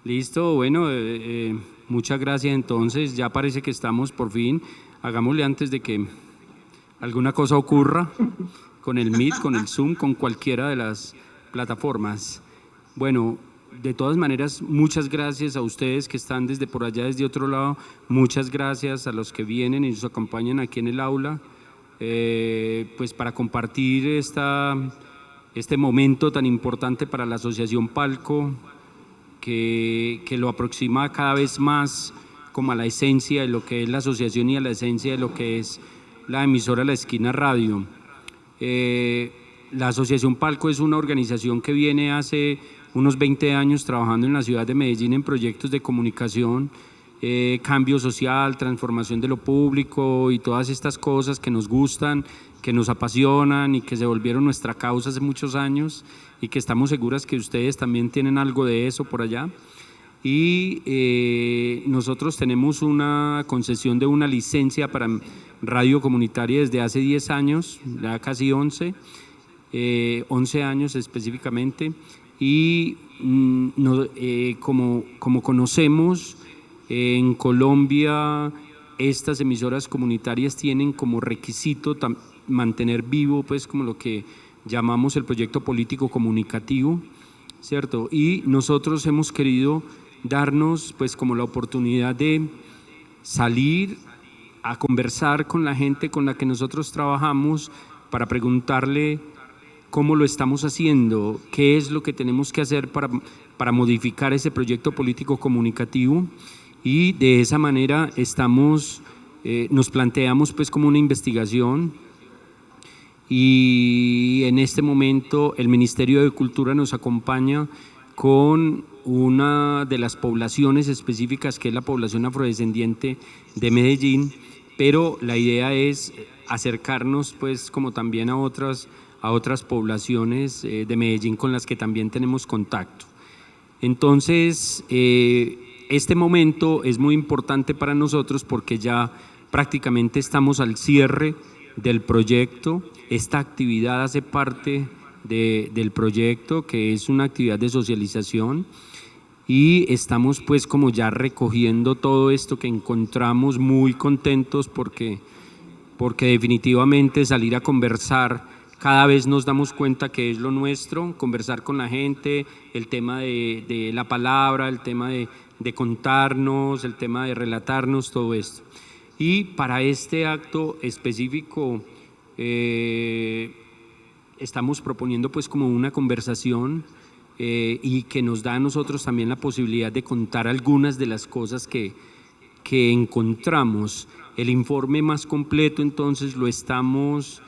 Listo, bueno, muchas gracias. Entonces, ya parece que estamos por fin. Hagámosle antes de que alguna cosa ocurra con el Meet, con el Zoom, con cualquiera de las plataformas. Bueno, de todas maneras, muchas gracias a ustedes que están desde por allá, desde otro lado. Muchas gracias a los que vienen y nos acompañan aquí en el aula, pues para compartir este momento tan importante para la Asociación Palco, que lo aproxima cada vez más como a la esencia de lo que es la asociación y a la esencia de lo que es la emisora La Esquina Radio. La Asociación Palco es una organización que viene hace unos 20 años trabajando en la ciudad de Medellín en proyectos de comunicación, cambio social, transformación de lo público y todas estas cosas que nos gustan, que nos apasionan y que se volvieron nuestra causa hace muchos años y que estamos seguras que ustedes también tienen algo de eso por allá. Y nosotros tenemos una concesión de una licencia para radio comunitaria desde hace 10 años, ya casi 11 años específicamente, y como conocemos, en Colombia estas emisoras comunitarias tienen como requisito mantener vivo pues como lo que llamamos el proyecto político comunicativo, ¿cierto? Y nosotros hemos querido darnos pues como la oportunidad de salir a conversar con la gente con la que nosotros trabajamos para preguntarle cómo lo estamos haciendo, qué es lo que tenemos que hacer para modificar ese proyecto político comunicativo, y de esa manera nos planteamos pues como una investigación, y en este momento el Ministerio de Cultura nos acompaña con una de las poblaciones específicas que es la población afrodescendiente de Medellín, pero la idea es acercarnos pues como también a otras poblaciones de Medellín con las que también tenemos contacto. Entonces, este momento es muy importante para nosotros porque ya prácticamente estamos al cierre del proyecto. Esta actividad hace parte del proyecto, que es una actividad de socialización, y estamos pues como ya recogiendo todo esto que encontramos, muy contentos porque definitivamente salir a conversar, cada vez nos damos cuenta que es lo nuestro, conversar con la gente, el tema de la palabra, el tema de contarnos, el tema de relatarnos, todo esto. Y para este acto específico estamos proponiendo pues como una conversación y que nos da a nosotros también la posibilidad de contar algunas de las cosas que encontramos. El informe más completo entonces lo estamos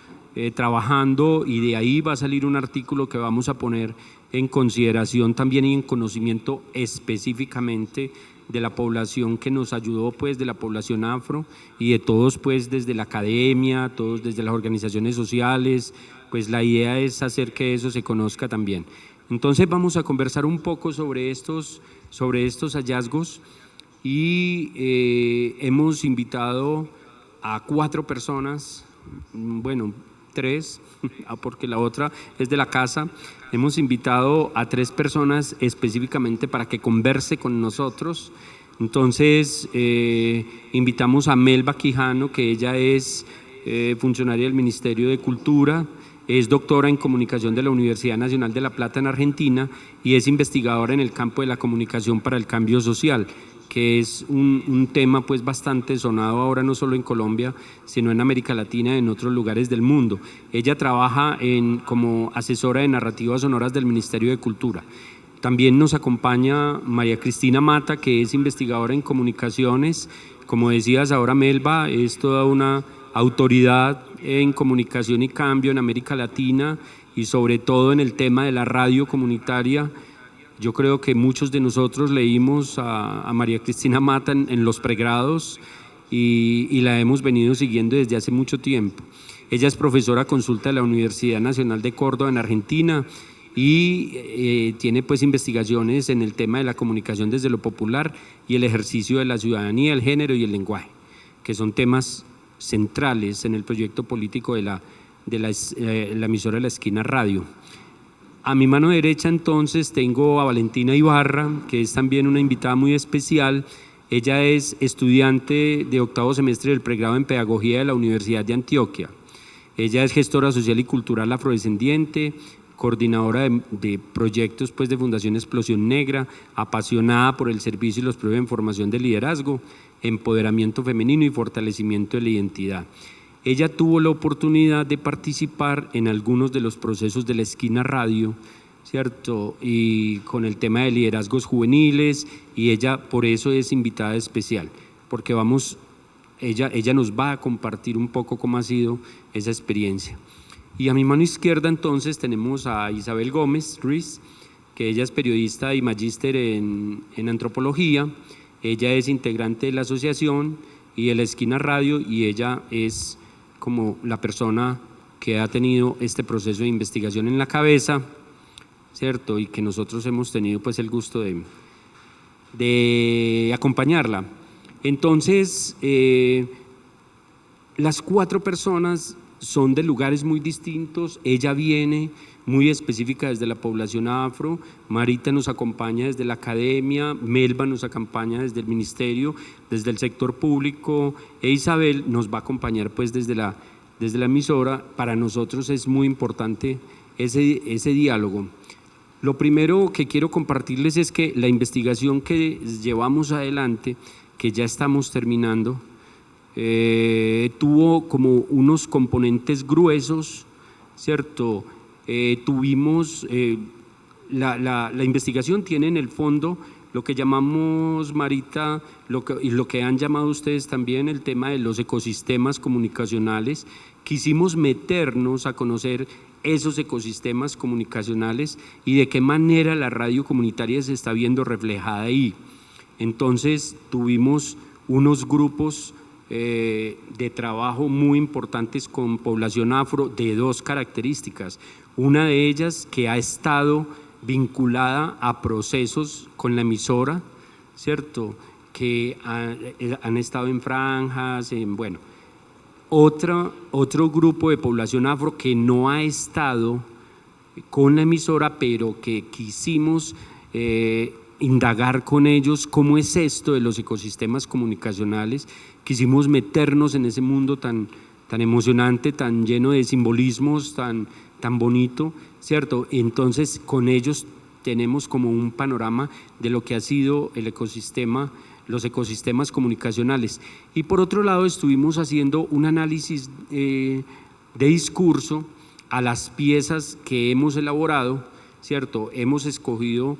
trabajando, y de ahí va a salir un artículo que vamos a poner en consideración también y en conocimiento específicamente de la población que nos ayudó, pues de la población afro y de todos pues desde la academia, todos desde las organizaciones sociales, pues la idea es hacer que eso se conozca también. Entonces vamos a conversar un poco sobre estos hallazgos, y hemos invitado a 4 personas, bueno, 3, porque la otra es de la casa. Hemos invitado a 3 personas específicamente para que converse con nosotros. Entonces, invitamos a Melba Quijano, que ella es funcionaria del Ministerio de Cultura, es doctora en comunicación de la Universidad Nacional de La Plata en Argentina y es investigadora en el campo de la comunicación para el cambio social, que es un tema pues bastante sonado ahora no solo en Colombia, sino en América Latina y en otros lugares del mundo. Ella trabaja como asesora de narrativas sonoras del Ministerio de Cultura. También nos acompaña María Cristina Mata, que es investigadora en comunicaciones. Como decías ahora, Melba, es toda una autoridad en comunicación y cambio en América Latina y sobre todo en el tema de la radio comunitaria. Yo creo que muchos de nosotros leímos a María Cristina Mata en los pregrados y la hemos venido siguiendo desde hace mucho tiempo. Ella es profesora consulta de la Universidad Nacional de Córdoba en Argentina y tiene pues investigaciones en el tema de la comunicación desde lo popular y el ejercicio de la ciudadanía, el género y el lenguaje, que son temas centrales en el proyecto político de la emisora de La Esquina Radio. A mi mano derecha entonces tengo a Valentina Ibarra, que es también una invitada muy especial. Ella es estudiante de octavo semestre del pregrado en Pedagogía de la Universidad de Antioquia. Ella es gestora social y cultural afrodescendiente, coordinadora de proyectos pues, de Fundación Explosión Negra, apasionada por el servicio y los proyectos en formación de liderazgo, empoderamiento femenino y fortalecimiento de la identidad. Ella tuvo la oportunidad de participar en algunos de los procesos de la Esquina Radio, ¿cierto? Y con el tema de liderazgos juveniles, y ella por eso es invitada especial, porque ella nos va a compartir un poco cómo ha sido esa experiencia. Y a mi mano izquierda entonces tenemos a Isabel Gómez Ruiz, que ella es periodista y magíster en antropología. Ella es integrante de la asociación y de la Esquina Radio, y ella es como la persona que ha tenido este proceso de investigación en la cabeza, ¿cierto? Y que nosotros hemos tenido pues el gusto de acompañarla. Entonces, las 4 personas son de lugares muy distintos. Ella viene muy específica desde la población afro, Marita nos acompaña desde la academia, Melba nos acompaña desde el ministerio, desde el sector público, e Isabel nos va a acompañar pues desde la emisora. Para nosotros es muy importante ese diálogo. Lo primero que quiero compartirles es que la investigación que llevamos adelante, que ya estamos terminando, tuvo como unos componentes gruesos, ¿cierto? Tuvimos, la investigación tiene en el fondo lo que llamamos, Marita, y lo que han llamado ustedes también, el tema de los ecosistemas comunicacionales. Quisimos meternos a conocer esos ecosistemas comunicacionales y de qué manera la radio comunitaria se está viendo reflejada ahí. Entonces tuvimos unos grupos de trabajo muy importantes con población afro de 2 características. Una de ellas que ha estado vinculada a procesos con la emisora, ¿cierto? Que han estado en franjas, bueno. Otro grupo de población afro que no ha estado con la emisora, pero que quisimos indagar con ellos cómo es esto de los ecosistemas comunicacionales. Quisimos meternos en ese mundo tan emocionante, tan lleno de simbolismos, tan bonito, ¿cierto? Entonces con ellos tenemos como un panorama de lo que ha sido el ecosistema, los ecosistemas comunicacionales. Y por otro lado estuvimos haciendo un análisis de discurso a las piezas que hemos elaborado, ¿cierto? Hemos escogido,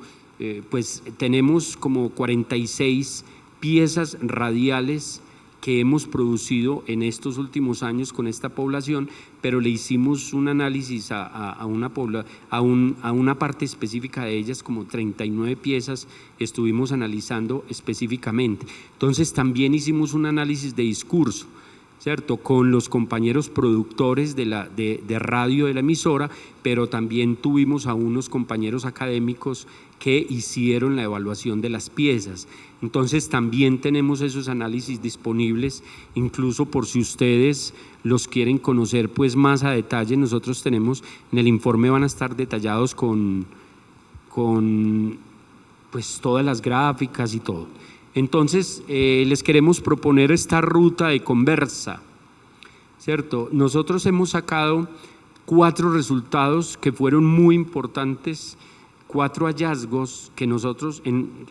pues tenemos como 46 piezas radiales que hemos producido en estos últimos años con esta población, pero le hicimos un análisis a una parte específica de ellas, como 39 piezas estuvimos analizando específicamente. Entonces también hicimos un análisis de discurso, ¿cierto? Con los compañeros productores de radio de la emisora, pero también tuvimos a unos compañeros académicos que hicieron la evaluación de las piezas. Entonces también tenemos esos análisis disponibles, incluso por si ustedes los quieren conocer pues más a detalle. Nosotros tenemos, en el informe van a estar detallados con pues todas las gráficas y todo. Entonces les queremos proponer esta ruta de conversa, ¿cierto? Nosotros hemos sacado 4 resultados que fueron muy importantes, 4 hallazgos que nosotros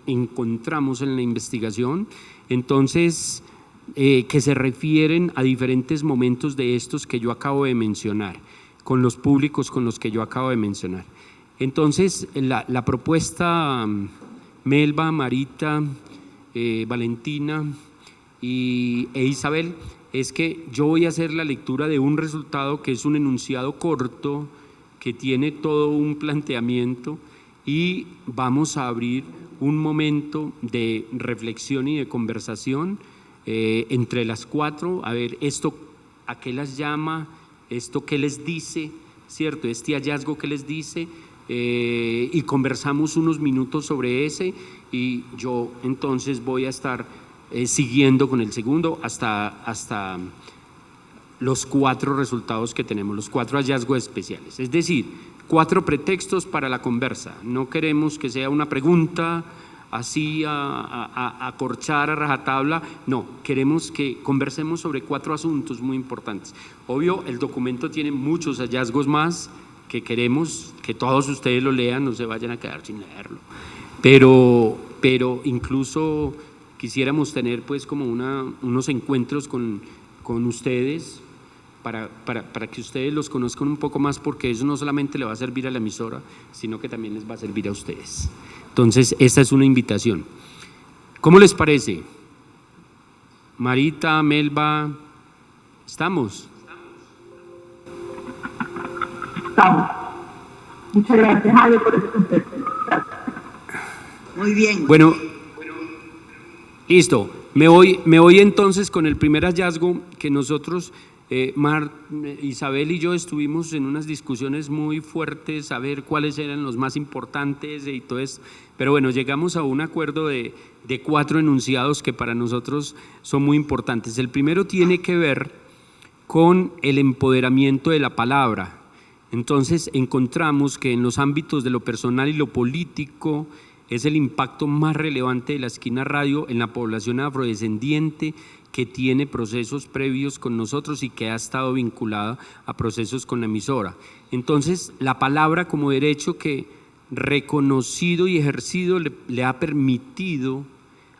encontramos en la investigación, entonces que se refieren a diferentes momentos de estos que yo acabo de mencionar, con los públicos con los que yo acabo de mencionar. Entonces la propuesta, Melba, Marita, Valentina e Isabel, es que yo voy a hacer la lectura de un resultado que es un enunciado corto, que tiene todo un planteamiento, y vamos a abrir un momento de reflexión y de conversación entre las 4, a ver esto a qué las llama, esto qué les dice, ¿cierto? Este hallazgo qué les dice, y conversamos unos minutos sobre ese, y yo entonces voy a estar siguiendo con el segundo hasta los 4 resultados que tenemos, los 4 hallazgos especiales. Es decir, 4 pretextos para la conversa. No queremos que sea una pregunta así a corchar a rajatabla. No, queremos que conversemos sobre 4 asuntos muy importantes. Obvio, el documento tiene muchos hallazgos más que queremos que todos ustedes lo lean, no se vayan a quedar sin leerlo. Pero incluso quisiéramos tener pues como unos encuentros con ustedes para que ustedes los conozcan un poco más, porque eso no solamente le va a servir a la emisora, sino que también les va a servir a ustedes. Entonces, esta es una invitación. ¿Cómo les parece? Marita, Melba, ¿estamos? Estamos. Muchas gracias, Javi, por ese concepto. Muy bien. Bueno, listo. Me voy entonces con el primer hallazgo que nosotros, Isabel y yo estuvimos en unas discusiones muy fuertes a ver cuáles eran los más importantes y todo esto. Pero bueno, llegamos a un acuerdo de 4 enunciados que para nosotros son muy importantes. El primero tiene que ver con el empoderamiento de la palabra. Entonces encontramos que en los ámbitos de lo personal y lo político es el impacto más relevante de la Esquina Radio en la población afrodescendiente, que tiene procesos previos con nosotros y que ha estado vinculada a procesos con la emisora. Entonces, la palabra como derecho que reconocido y ejercido le ha permitido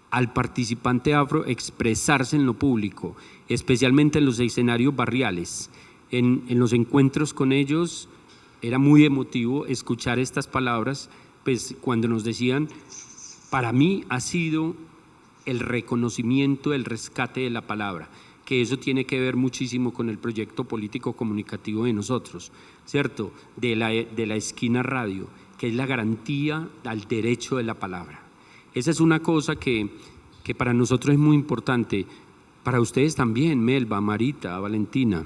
al participante afro expresarse en lo público, especialmente en los escenarios barriales. En los encuentros con ellos era muy emotivo escuchar estas palabras, pues cuando nos decían, para mí ha sido el reconocimiento, el rescate de la palabra, que eso tiene que ver muchísimo con el proyecto político comunicativo de nosotros, ¿cierto? De la Esquina Radio, que es la garantía al derecho de la palabra. Esa es una cosa que para nosotros es muy importante, para ustedes también, Melba, Marita, Valentina.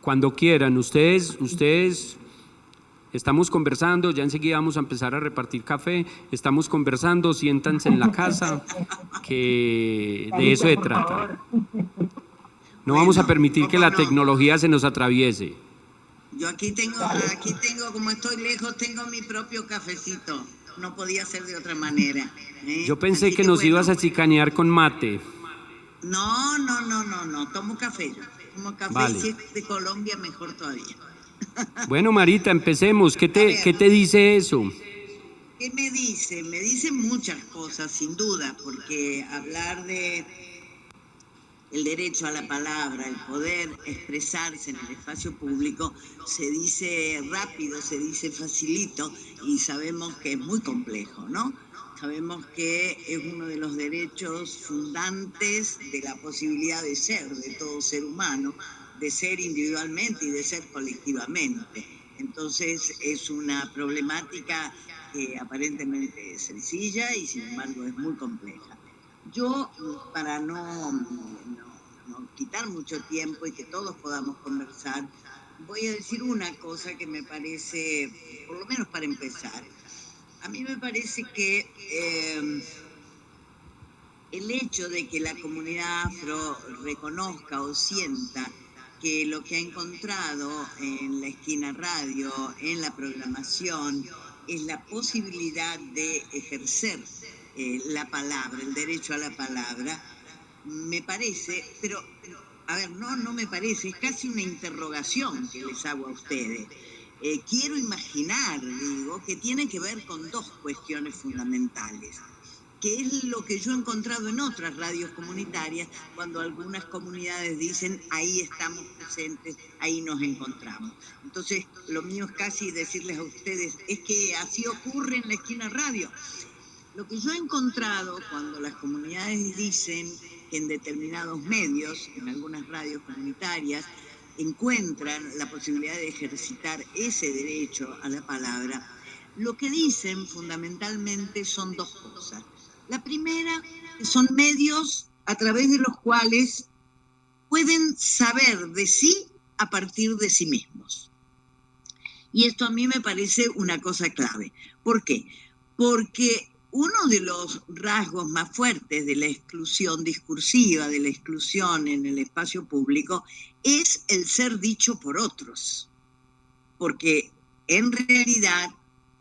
Cuando quieran, ustedes estamos conversando, ya enseguida vamos a empezar a repartir café, estamos conversando, siéntanse en la casa, que de eso se trata. No vamos a permitir que la tecnología se nos atraviese. Yo aquí tengo, como estoy lejos, tengo mi propio cafecito. No podía ser de otra manera. Yo pensé que nos ibas a chicanear con mate. No, tomo café. Tomo café, vale. Si es de Colombia, mejor todavía. Bueno, Marita, empecemos. ¿Qué te dice eso? ¿Qué me dice? Me dice muchas cosas, sin duda, porque hablar de el derecho a la palabra, el poder expresarse en el espacio público, se dice rápido, se dice facilito, y sabemos que es muy complejo, ¿no? Sabemos que es uno de los derechos fundantes de la posibilidad de ser, de todo ser humano, de ser individualmente y de ser colectivamente. Entonces es una problemática que aparentemente es sencilla y sin embargo es muy compleja. Yo, para no quitar mucho tiempo y que todos podamos conversar, voy a decir una cosa que me parece, por lo menos para empezar, a mí me parece que el hecho de que la comunidad afro reconozca o sienta que lo que ha encontrado en la Esquina Radio, en la programación, es la posibilidad de ejercer la palabra, el derecho a la palabra, me parece, pero, a ver, no me parece, es casi una interrogación que les hago a ustedes. Quiero imaginar, digo, que tiene que ver con 2 cuestiones fundamentales, que es lo que yo he encontrado en otras radios comunitarias, cuando algunas comunidades dicen, ahí estamos presentes, ahí nos encontramos. Entonces, lo mío es casi decirles a ustedes, es que así ocurre en la Esquina Radio. Lo que yo he encontrado cuando las comunidades dicen que en determinados medios, en algunas radios comunitarias, encuentran la posibilidad de ejercitar ese derecho a la palabra, lo que dicen fundamentalmente son 2 cosas. La primera, son medios a través de los cuales pueden saber de sí a partir de sí mismos. Y esto a mí me parece una cosa clave. ¿Por qué? Porque uno de los rasgos más fuertes de la exclusión discursiva, de la exclusión en el espacio público, es el ser dicho por otros. Porque en realidad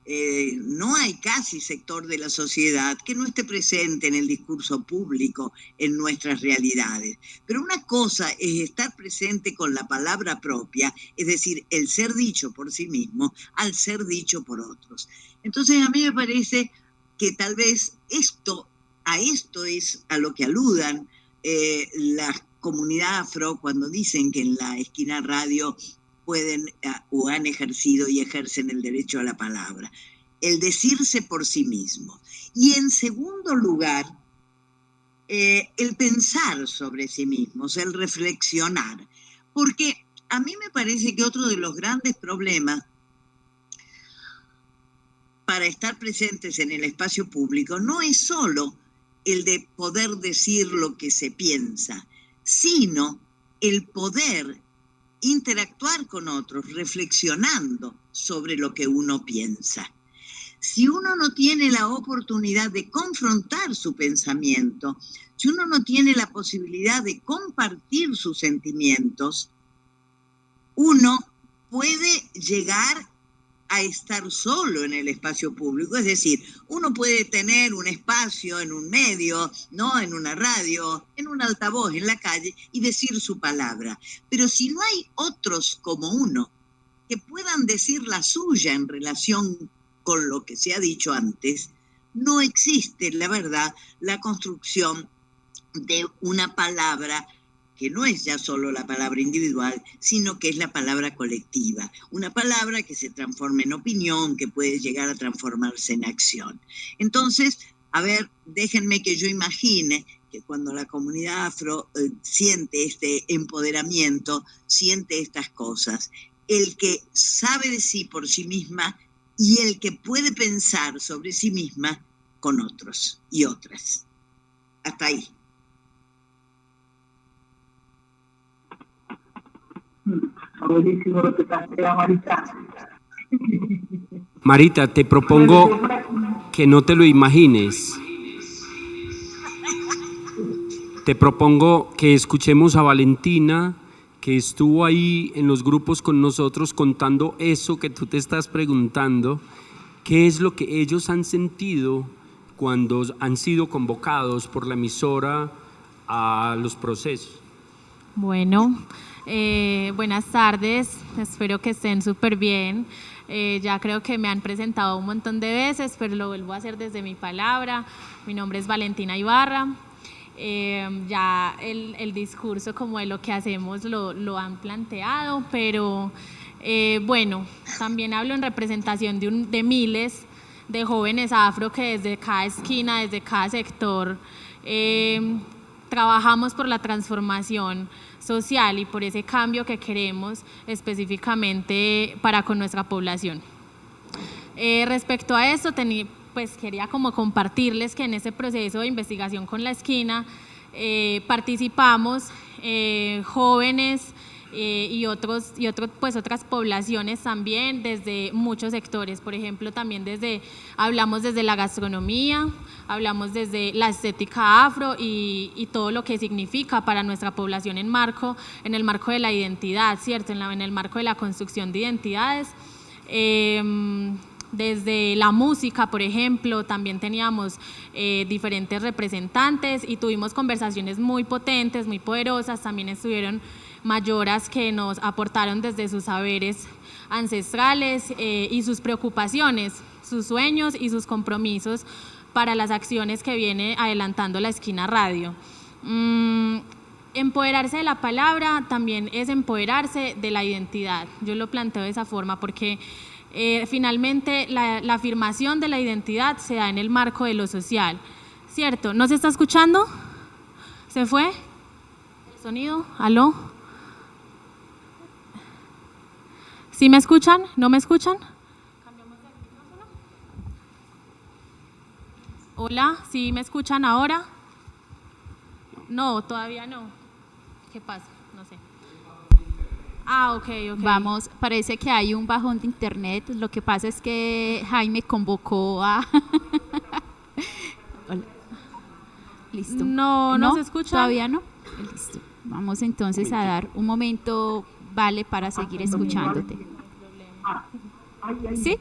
no hay casi sector de la sociedad que no esté presente en el discurso público, en nuestras realidades. Pero una cosa es estar presente con la palabra propia, es decir, el ser dicho por sí mismo, al ser dicho por otros. Entonces a mí me parece que tal vez esto es a lo que aludan la comunidad afro cuando dicen que en la esquina radio pueden o han ejercido y ejercen el derecho a la palabra. El decirse por sí mismo. Y en segundo lugar, el pensar sobre sí mismos, el reflexionar. Porque a mí me parece que otro de los grandes problemas para estar presentes en el espacio público no es solo el de poder decir lo que se piensa, sino el poder interactuar con otros reflexionando sobre lo que uno piensa. Si uno no tiene la oportunidad de confrontar su pensamiento, si uno no tiene la posibilidad de compartir sus sentimientos, uno puede llegar a estar solo en el espacio público. Es decir, uno puede tener un espacio en un medio, ¿no? En una radio, en un altavoz, en la calle, y decir su palabra. Pero si no hay otros como uno que puedan decir la suya en relación con lo que se ha dicho antes, no existe, la verdad, la construcción de una palabra que no es ya solo la palabra individual, sino que es la palabra colectiva. Una palabra que se transforma en opinión, que puede llegar a transformarse en acción. Entonces, a ver, déjenme que yo imagine que cuando la comunidad afro siente este empoderamiento, siente estas cosas, el que sabe de sí por sí misma y el que puede pensar sobre sí misma con otros y otras. Hasta ahí. Buenísimo lo que plantea Marita. Marita, te propongo que no te lo imagines. Te propongo que escuchemos a Valentina, que estuvo ahí en los grupos con nosotros contando eso que tú te estás preguntando, qué es lo que ellos han sentido cuando han sido convocados por la emisora a los procesos. Bueno, buenas tardes, espero que estén súper bien. Ya creo que me han presentado un montón de veces, pero lo vuelvo a hacer desde mi palabra. Mi nombre es Valentina Ibarra. Ya el discurso como de lo que hacemos lo han planteado, pero bueno, también hablo en representación de miles de jóvenes afro que desde cada esquina, desde cada sector, trabajamos por la transformación social y por ese cambio que queremos específicamente para con nuestra población. Respecto a esto, pues quería como compartirles que en ese proceso de investigación con la esquina participamos jóvenes y otras poblaciones también desde muchos sectores. Por ejemplo, también hablamos desde la gastronomía, hablamos desde la estética afro y todo lo que significa para nuestra población en el marco de la identidad, ¿cierto? En el marco de la construcción de identidades. Desde la música, por ejemplo, también teníamos diferentes representantes y tuvimos conversaciones muy potentes, muy poderosas. También estuvieron mayoras que nos aportaron desde sus saberes ancestrales y sus preocupaciones, sus sueños y sus compromisos para las acciones que viene adelantando la Esquina Radio. Empoderarse de la palabra también es empoderarse de la identidad. Yo lo planteo de esa forma porque finalmente la afirmación de la identidad se da en el marco de lo social, ¿cierto? ¿No se está escuchando? ¿Se fue el sonido? ¿Aló? ¿Sí me escuchan? ¿No me escuchan? ¿Cambiamos de micrófono? Hola, ¿sí me escuchan ahora? No, todavía no. ¿Qué pasa? No sé. Ah, ok. Vamos, parece que hay un bajón de internet. Lo que pasa es que Jaime convocó a Hola. Listo. ¿No se escucha? ¿Todavía no? Listo. Vamos entonces a dar un momento, Vale, para seguir escuchándote. ¿Sí?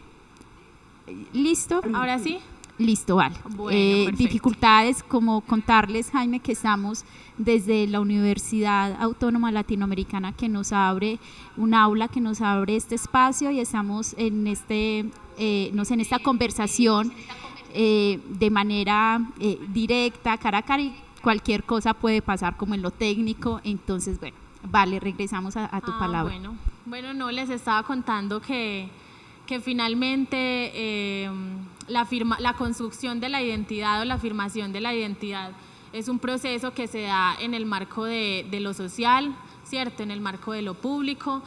¿Listo? ¿Ahora sí? Listo, vale. Bueno, perfecto. Dificultades, como contarles, Jaime, que estamos desde la Universidad Autónoma Latinoamericana, que nos abre un aula, que nos abre este espacio, y estamos en esta conversación de manera directa, cara a cara, y cualquier cosa puede pasar como en lo técnico. Entonces, bueno, vale, regresamos a tu palabra. Bueno, no, les estaba contando que finalmente la construcción de la identidad o la afirmación de la identidad es un proceso que se da en el marco de lo social, ¿cierto? En el marco de lo público,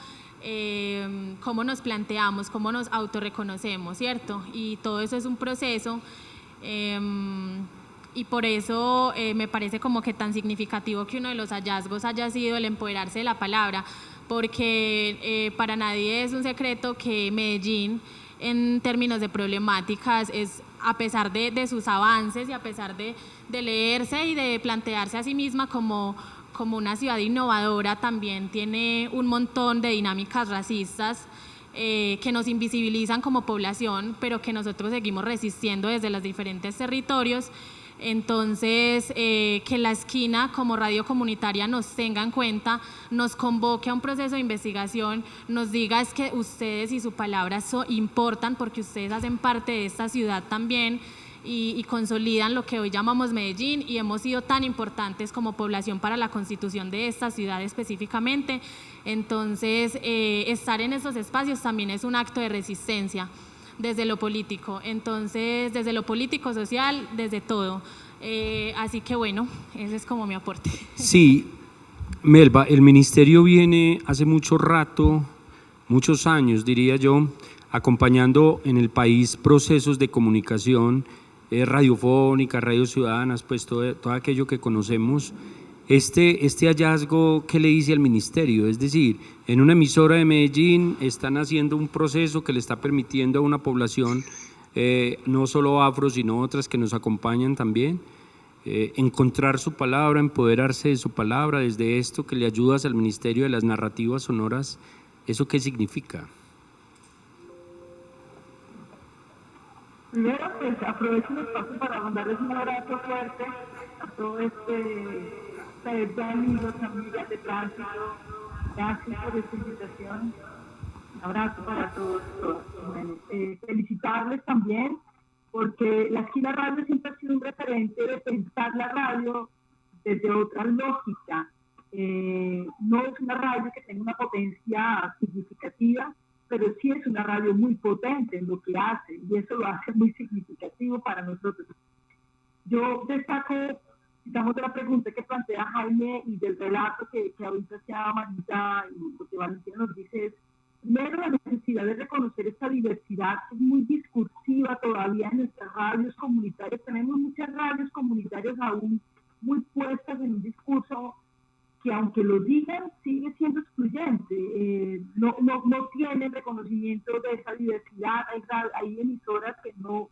cómo nos planteamos, cómo nos autorreconocemos, ¿cierto? Y todo eso es un proceso, y por eso me parece como que tan significativo que uno de los hallazgos haya sido el empoderarse de la palabra, porque para nadie es un secreto que Medellín, en términos de problemáticas, es, a pesar de sus avances y a pesar de leerse y de plantearse a sí misma como una ciudad innovadora, también tiene un montón de dinámicas racistas que nos invisibilizan como población, pero que nosotros seguimos resistiendo desde los diferentes territorios. Entonces, que la esquina como radio comunitaria nos tenga en cuenta, nos convoque a un proceso de investigación, nos diga es que ustedes y su palabra importan porque ustedes hacen parte de esta ciudad también y consolidan lo que hoy llamamos Medellín, y hemos sido tan importantes como población para la constitución de esta ciudad específicamente. Entonces, estar en esos espacios también es un acto de resistencia desde lo político, entonces desde lo político, social, desde todo. Así que bueno, ese es como mi aporte. Sí, Melba, el ministerio viene hace mucho rato, muchos años diría yo, acompañando en el país procesos de comunicación radiofónica, radios ciudadanas, pues todo aquello que conocemos. Este hallazgo, ¿qué le dice al ministerio? Es decir, en una emisora de Medellín están haciendo un proceso que le está permitiendo a una población, no solo afro, sino otras que nos acompañan también, encontrar su palabra, empoderarse de su palabra, desde esto que le ayudas al Ministerio de las Narrativas Sonoras. ¿Eso qué significa? Primero, pues aprovecho el espacio para mandarles un abrazo fuerte a todo de amigos, amigas de tránsito. Gracias por esta invitación. Un abrazo para todos. Bueno, felicitarles también, porque la Esquina Radio siempre ha sido un referente de pensar la radio desde otra lógica. No es una radio que tenga una potencia significativa, pero sí es una radio muy potente en lo que hace, y eso lo hace muy significativo para nosotros. Yo destaco, digamos, de la pregunta que plantea Jaime y del relato que ahorita hacía Marita, y lo que Valentina nos dice es, primero, la necesidad de reconocer esta diversidad que es muy discursiva todavía en nuestras radios comunitarias. Tenemos muchas radios comunitarias aún muy puestas en un discurso que, aunque lo digan, sigue siendo excluyente. No tienen reconocimiento de esa diversidad. Hay emisoras que no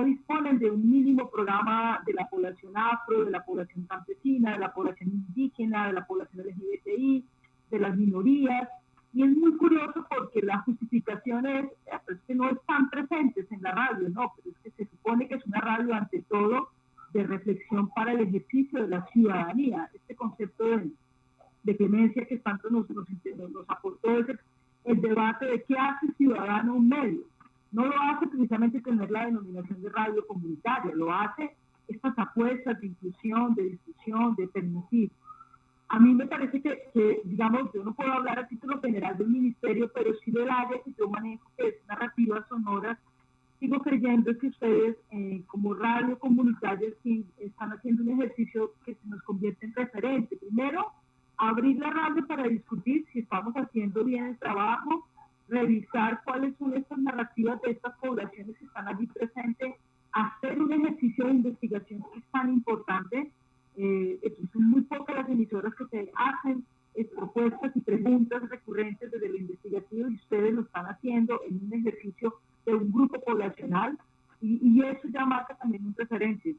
disponen de un mínimo programa de la población afro, de la población campesina, de la población indígena, de la población LGBTI, de las minorías. Y es muy curioso porque la justificación es que no están presentes en la radio, no, pero es que se supone que es una radio ante todo de reflexión para el ejercicio de la ciudadanía. Este concepto de clemencia que tanto nos aportó es el debate de qué hace ciudadano un medio. No lo hace precisamente tener la denominación de radio comunitaria, lo hace estas apuestas de inclusión, de discusión, de permitir. A mí me parece que, digamos, yo no puedo hablar a título general del ministerio, pero sí del área que yo manejo, que es narrativas sonoras. Sigo creyendo que ustedes, como radio comunitaria, sí están haciendo un ejercicio que se nos convierte en referente. Primero, abrir la radio para discutir si estamos haciendo bien el trabajo, revisar cuáles son estas narrativas de estas poblaciones que están allí presentes, hacer un ejercicio de investigación que es tan importante. Son muy pocas las emisoras que se hacen propuestas y preguntas recurrentes desde lo investigativo, y ustedes lo están haciendo en un ejercicio de un grupo poblacional, y eso ya marca también un referente.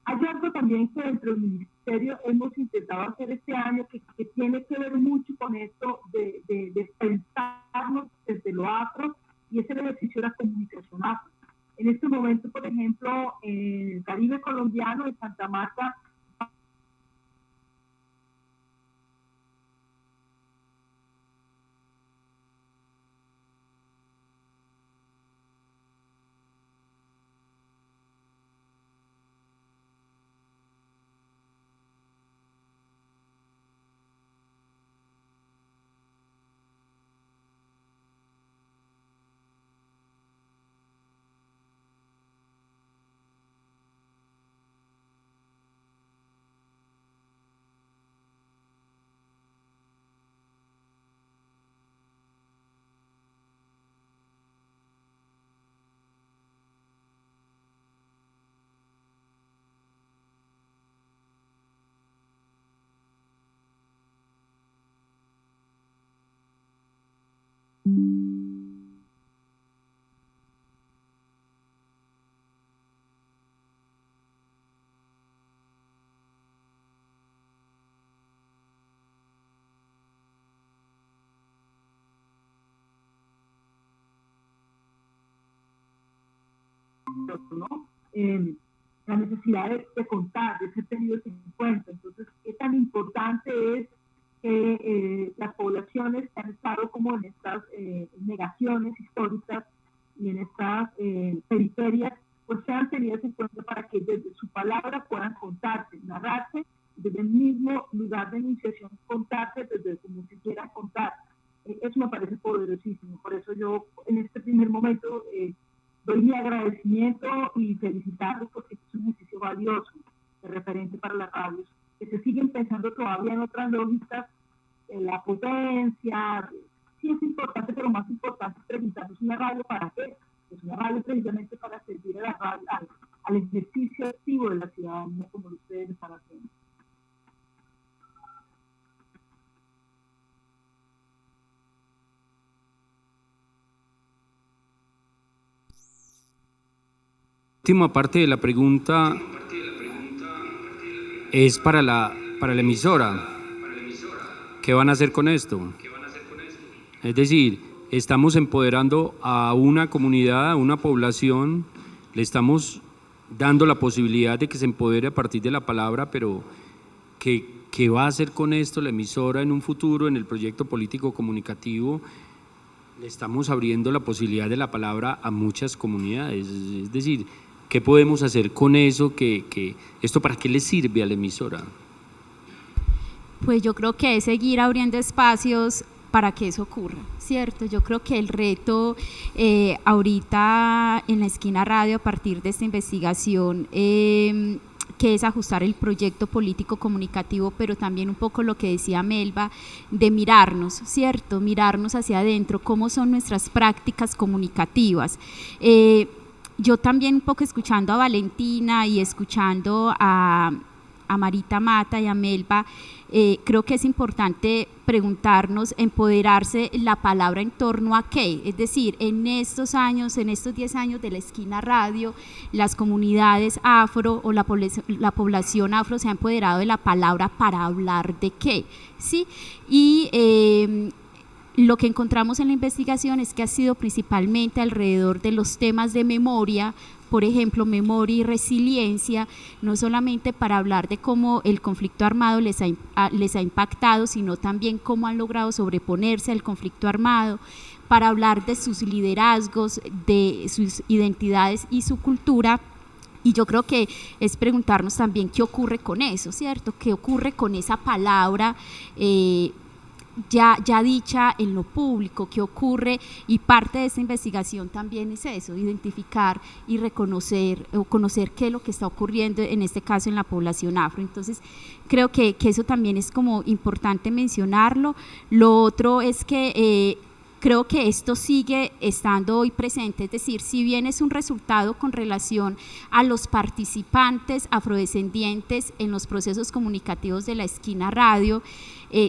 Hay algo también que dentro del Ministerio hemos intentado hacer este año que tiene que ver mucho con esto de pensarnos desde lo afro, y es el ejercicio de la comunicación afro. En este momento, por ejemplo, en el Caribe colombiano, en Santa Marta, ¿no? La necesidad de contar, de ser tenidos en cuenta. Entonces, qué tan importante es que las poblaciones que han estado como en estas negaciones históricas y en estas periferias, pues sean tenidas en cuenta para que desde su palabra puedan contarse, narrarse, desde el mismo lugar de iniciación contarse, desde como se quieran contar. Eso me parece poderosísimo. Por eso yo en este primer momento doy mi agradecimiento y felicitarlos porque es un ejercicio valioso, de referente para las radios, que se siguen pensando todavía en otras lógicas, en la potencia. Sí es importante, pero más importante es preguntarnos una radio para qué. Es una radio precisamente para servir a la radio, al ejercicio activo de la ciudadanía, como ustedes están haciendo. Última parte de la pregunta es para la emisora. ¿Qué van a hacer con esto? Es decir, estamos empoderando a una comunidad, a una población, le estamos dando la posibilidad de que se empodere a partir de la palabra, pero ¿qué va a hacer con esto la emisora en un futuro, en el proyecto político comunicativo? Le estamos abriendo la posibilidad de la palabra a muchas comunidades, es decir, ¿qué podemos hacer con eso? ¿Esto para qué le sirve a la emisora? Pues yo creo que es seguir abriendo espacios para que eso ocurra, ¿cierto? Yo creo que el reto ahorita en la Esquina Radio, a partir de esta investigación, que es ajustar el proyecto político comunicativo, pero también un poco lo que decía Melba, de mirarnos, ¿cierto? Mirarnos hacia adentro, cómo son nuestras prácticas comunicativas. Yo también un poco escuchando a Valentina y escuchando a Marita Mata y a Melba, creo que es importante preguntarnos, empoderarse la palabra en torno a qué, es decir, en estos años, en estos 10 años de la Esquina Radio, las comunidades afro o la población afro se ha empoderado de la palabra para hablar de qué, ¿sí? Y lo que encontramos en la investigación es que ha sido principalmente alrededor de los temas de memoria, por ejemplo, memoria y resiliencia, no solamente para hablar de cómo el conflicto armado les ha impactado, sino también cómo han logrado sobreponerse al conflicto armado, para hablar de sus liderazgos, de sus identidades y su cultura. Y yo creo que es preguntarnos también qué ocurre con eso, ¿cierto? ¿Qué ocurre con esa palabra ya dicha en lo público? ¿Qué ocurre? Y parte de esta investigación también es eso, identificar y reconocer o conocer qué es lo que está ocurriendo, en este caso en la población afro. Entonces creo que eso también es como importante mencionarlo. Lo otro es que creo que esto sigue estando hoy presente, es decir, si bien es un resultado con relación a los participantes afrodescendientes en los procesos comunicativos de la Esquina Radio,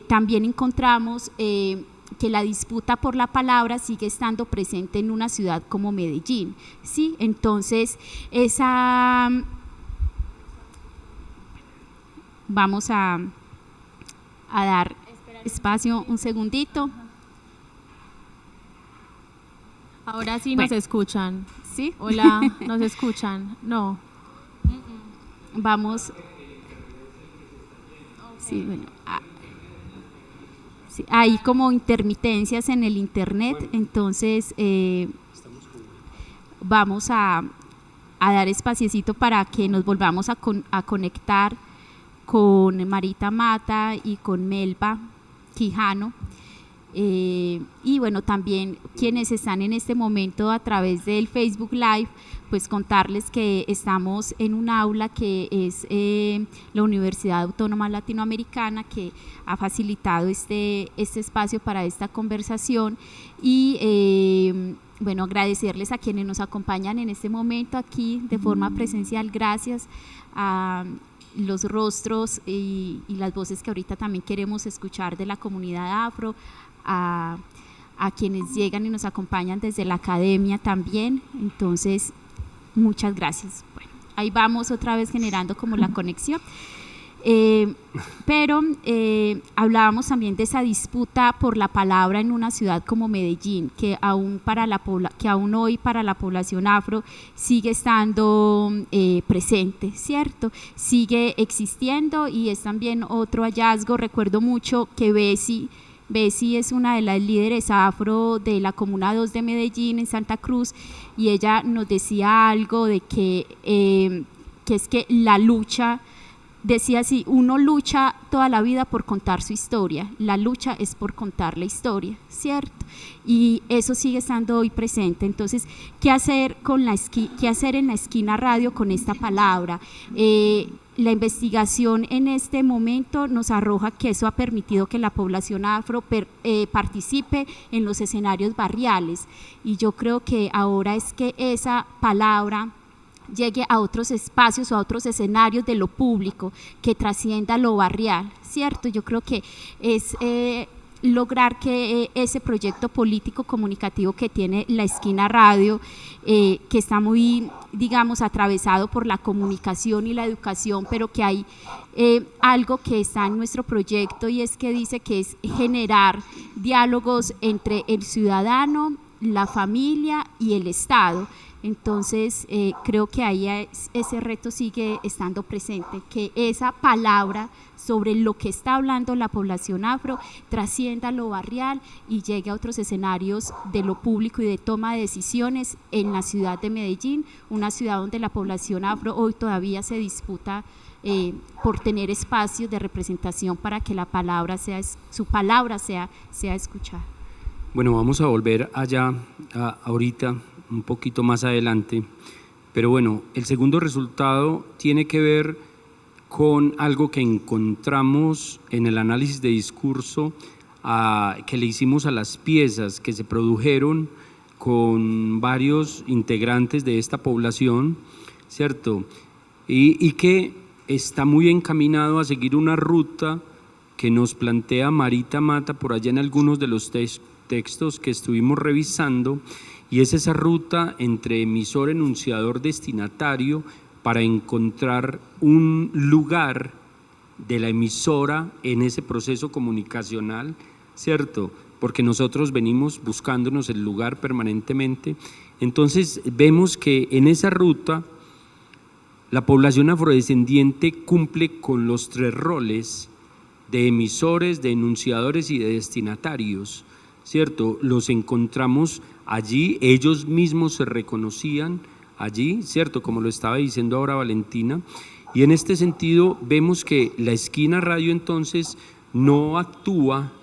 también encontramos que la disputa por la palabra sigue estando presente en una ciudad como Medellín, ¿sí? Entonces, vamos a dar espacio un segundito. Ahora sí nos escuchan. ¿Sí? Hola, ¿nos escuchan? No. Vamos. Sí, bueno. Sí, hay como intermitencias en el internet, entonces vamos a dar espaciecito para que nos volvamos a conectar con Marita Mata y con Melba Quijano. Y bueno, también quienes están en este momento a través del Facebook Live, pues contarles que estamos en un aula que es la Universidad Autónoma Latinoamericana, que ha facilitado este espacio para esta conversación. Y bueno, agradecerles a quienes nos acompañan en este momento aquí de forma presencial. Gracias a los rostros y las voces que ahorita también queremos escuchar de la comunidad afro, a quienes llegan y nos acompañan desde la academia también. Entonces, muchas gracias. Bueno, ahí vamos otra vez generando como la conexión. Pero hablábamos también de esa disputa por la palabra en una ciudad como Medellín, que aún hoy para la población afro sigue estando presente, ¿cierto? Sigue existiendo, y es también otro hallazgo. Recuerdo mucho que Bessie es una de las líderes afro de la Comuna 2 de Medellín, en Santa Cruz, y ella nos decía algo de que es que la lucha, decía así: uno lucha toda la vida por contar su historia, la lucha es por contar la historia, ¿cierto? Y eso sigue estando hoy presente. Entonces, ¿qué hacer en la esquina radio con esta palabra? La investigación en este momento nos arroja que eso ha permitido que la población afro participe en los escenarios barriales, y yo creo que ahora es que esa palabra llegue a otros espacios o a otros escenarios de lo público, que trascienda lo barrial, ¿cierto? Yo creo que es lograr que ese proyecto político comunicativo que tiene la esquina radio, que está muy, digamos, atravesado por la comunicación y la educación, pero que hay algo que está en nuestro proyecto, y es que dice que es generar diálogos entre el ciudadano, la familia y el Estado. Entonces, creo que ahí ese reto sigue estando presente, que esa palabra sobre lo que está hablando la población afro trascienda lo barrial y llegue a otros escenarios de lo público y de toma de decisiones en la ciudad de Medellín, una ciudad donde la población afro hoy todavía se disputa por tener espacios de representación para que su palabra sea escuchada. Bueno, vamos a volver allá ahorita, un poquito más adelante, pero bueno, el segundo resultado tiene que ver con algo que encontramos en el análisis de discurso que le hicimos a las piezas que se produjeron con varios integrantes de esta población, ¿cierto? Y que está muy encaminado a seguir una ruta que nos plantea Marita Mata por allá en algunos de los textos que estuvimos revisando, y es esa ruta entre emisor, enunciador, destinatario, para encontrar un lugar de la emisora en ese proceso comunicacional, ¿cierto? Porque nosotros venimos buscándonos el lugar permanentemente. Entonces vemos que en esa ruta la población afrodescendiente cumple con los tres roles de emisores, de enunciadores y de destinatarios, ¿cierto? Los encontramos allí, ellos mismos se reconocían allí, ¿cierto? Como lo estaba diciendo ahora Valentina, y en este sentido vemos que la esquina radio entonces no actúa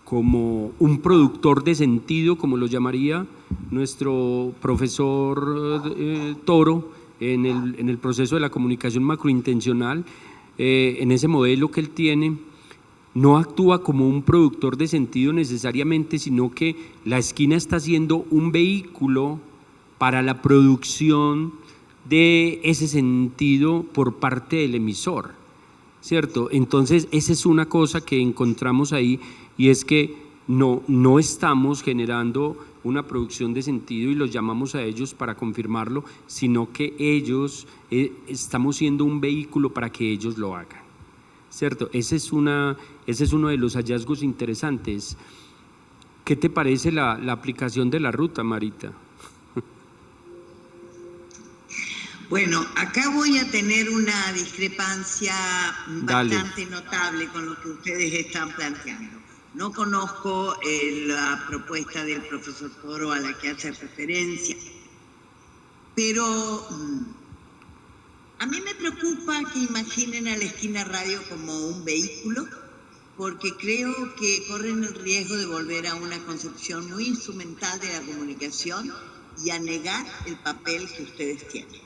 como un productor de sentido, como lo llamaría nuestro profesor Toro en el proceso de la comunicación macrointencional, en ese modelo que él tiene. No actúa como un productor de sentido necesariamente, sino que la esquina está siendo un vehículo para la producción de ese sentido por parte del emisor, ¿cierto? Entonces, esa es una cosa que encontramos ahí, y es que no estamos generando una producción de sentido y los llamamos a ellos para confirmarlo, sino que ellos, estamos siendo un vehículo para que ellos lo hagan, ¿cierto? Ese es uno de los hallazgos interesantes. ¿Qué te parece la aplicación de la ruta, Marita? Bueno, acá voy a tener una discrepancia Dale. bastante notable con lo que ustedes están planteando. No conozco la propuesta del profesor Toro a la que hace referencia, pero a mí me preocupa que imaginen a la Esquina Radio como un vehículo, porque creo que corren el riesgo de volver a una concepción muy instrumental de la comunicación y a negar el papel que ustedes tienen.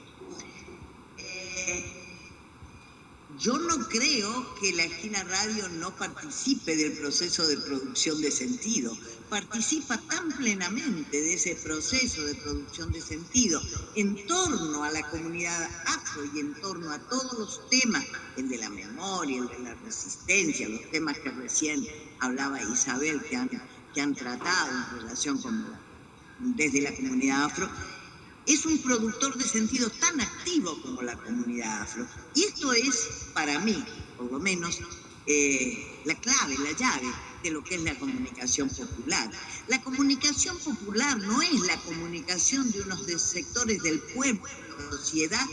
Yo no creo que la Esquina Radio no participe del proceso de producción de sentido. Participa tan plenamente de ese proceso de producción de sentido en torno a la comunidad afro y en torno a todos los temas, el de la memoria, el de la resistencia, los temas que recién hablaba Isabel, que han tratado en relación desde la comunidad afro. Es un productor de sentido tan activo como la comunidad afro. Y esto es, para mí, por lo menos, la clave, la llave de lo que es la comunicación popular. La comunicación popular no es la comunicación de unos sectores del pueblo, de la sociedad,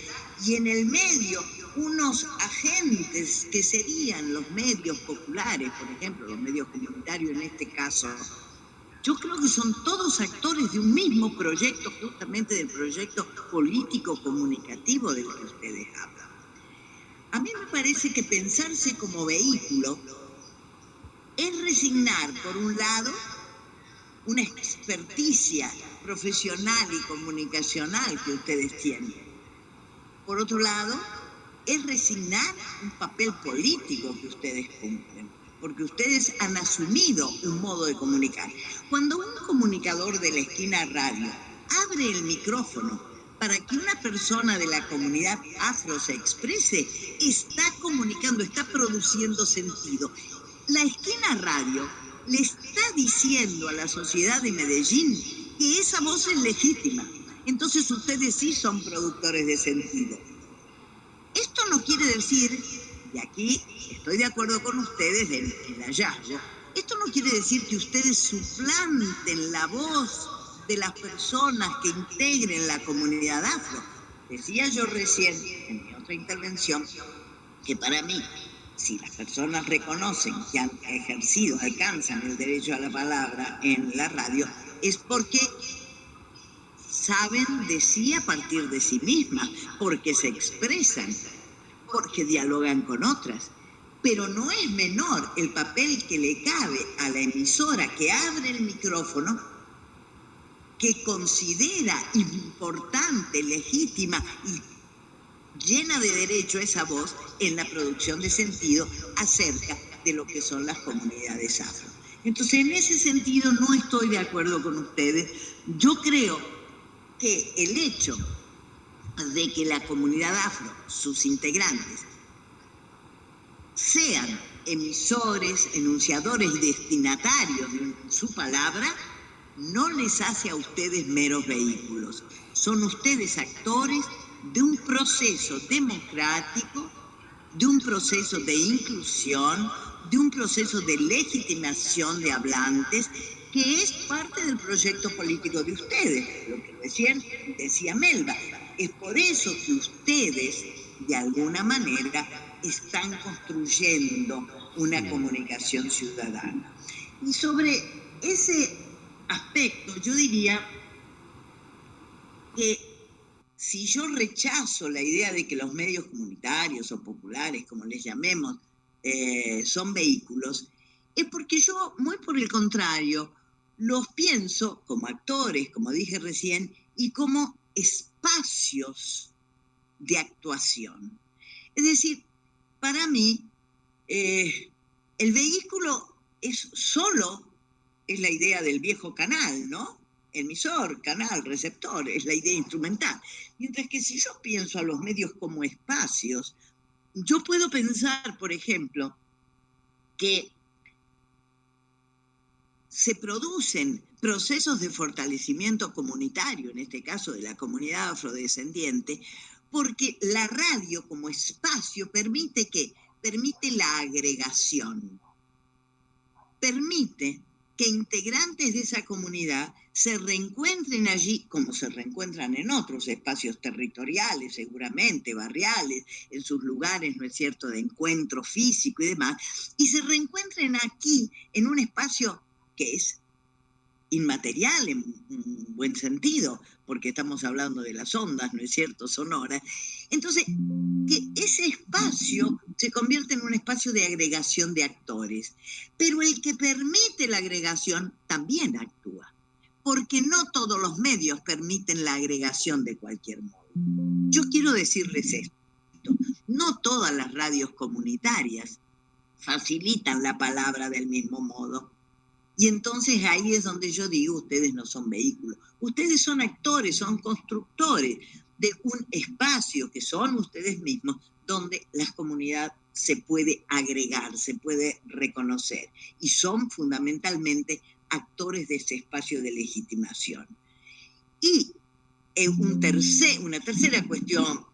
y en el medio unos agentes que serían los medios populares, por ejemplo, los medios comunitarios en este caso. Yo creo que son todos actores de un mismo proyecto, justamente del proyecto político-comunicativo del que ustedes hablan. A mí me parece que pensarse como vehículo es resignar, por un lado, una experticia profesional y comunicacional que ustedes tienen. Por otro lado, es resignar un papel político que ustedes cumplen, porque ustedes han asumido un modo de comunicar. Cuando un comunicador de la Esquina Radio abre el micrófono para que una persona de la comunidad afro se exprese, está comunicando, está produciendo sentido. La Esquina Radio le está diciendo a la sociedad de Medellín que esa voz es legítima. Entonces ustedes sí son productores de sentido. Esto no quiere decir, y aquí estoy de acuerdo con ustedes del hallazgo, esto no quiere decir que ustedes suplanten la voz de las personas que integren la comunidad afro. Decía yo recién, en mi otra intervención, que para mí, si las personas reconocen que han ejercido, alcanzan el derecho a la palabra en la radio, es porque saben de sí a partir de sí mismas, porque se expresan, porque dialogan con otras. Pero no es menor el papel que le cabe a la emisora que abre el micrófono, que considera importante, legítima y llena de derecho esa voz en la producción de sentido acerca de lo que son las comunidades afro. Entonces, en ese sentido, no estoy de acuerdo con ustedes. Yo creo que el hecho de que la comunidad afro, sus integrantes, sean emisores, enunciadores y destinatarios de su palabra, no les hace a ustedes meros vehículos. Son ustedes actores de un proceso democrático, de un proceso de inclusión, de un proceso de legitimación de hablantes, que es parte del proyecto político de ustedes, lo que recién decía Melba. Es por eso que ustedes, de alguna manera, están construyendo una comunicación ciudadana. Y sobre ese aspecto, yo diría que si yo rechazo la idea de que los medios comunitarios o populares, como les llamemos, son vehículos, es porque yo, muy por el contrario, los pienso como actores, como dije recién, y como espacios de actuación. Es decir, para mí, el vehículo es la idea del viejo canal, ¿no? Emisor, canal, receptor, es la idea instrumental. Mientras que si yo pienso a los medios como espacios, yo puedo pensar, por ejemplo, que se producen procesos de fortalecimiento comunitario, en este caso de la comunidad afrodescendiente, porque la radio como espacio permite que permite la agregación, permite que integrantes de esa comunidad se reencuentren allí, como se reencuentran en otros espacios territoriales, seguramente, barriales, en sus lugares, ¿no es cierto?, de encuentro físico y demás, y se reencuentren aquí en un espacio que es inmaterial en un buen sentido, porque estamos hablando de las ondas, ¿no es cierto?, sonoras. Entonces, que ese espacio se convierte en un espacio de agregación de actores, pero el que permite la agregación también actúa, porque no todos los medios permiten la agregación de cualquier modo. Yo quiero decirles esto, no todas las radios comunitarias facilitan la palabra del mismo modo. Y entonces ahí es donde yo digo, ustedes no son vehículos, ustedes son actores, son constructores de un espacio que son ustedes mismos, donde la comunidad se puede agregar, se puede reconocer, y son fundamentalmente actores de ese espacio de legitimación. Y una tercera cuestión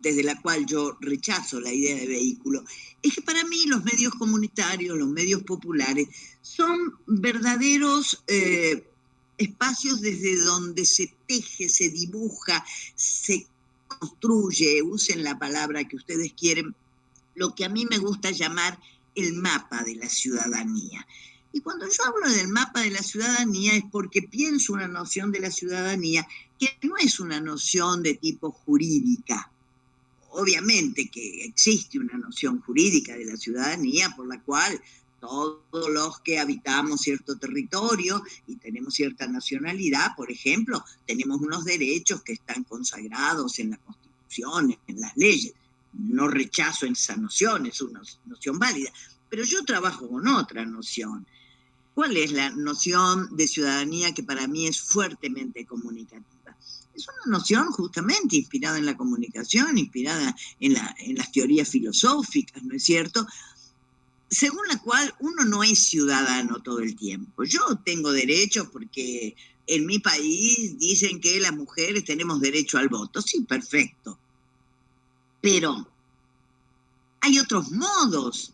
desde la cual yo rechazo la idea de vehículo, es que para mí los medios comunitarios, los medios populares, son verdaderos espacios desde donde se teje, se dibuja, se construye, usen la palabra que ustedes quieren, lo que a mí me gusta llamar el mapa de la ciudadanía. Y cuando yo hablo del mapa de la ciudadanía es porque pienso una noción de la ciudadanía que no es una noción de tipo jurídica. Obviamente que existe una noción jurídica de la ciudadanía por la cual todos los que habitamos cierto territorio y tenemos cierta nacionalidad, por ejemplo, tenemos unos derechos que están consagrados en la Constitución, en las leyes. No rechazo esa noción, es una noción válida, pero yo trabajo con otra noción. ¿Cuál es la noción de ciudadanía que para mí es fuertemente comunicativa? Es una noción justamente inspirada en la comunicación, inspirada en las teorías filosóficas, ¿no es cierto?, según la cual uno no es ciudadano todo el tiempo. Yo tengo derechos porque en mi país dicen que las mujeres tenemos derecho al voto. Sí, perfecto. Pero hay otros modos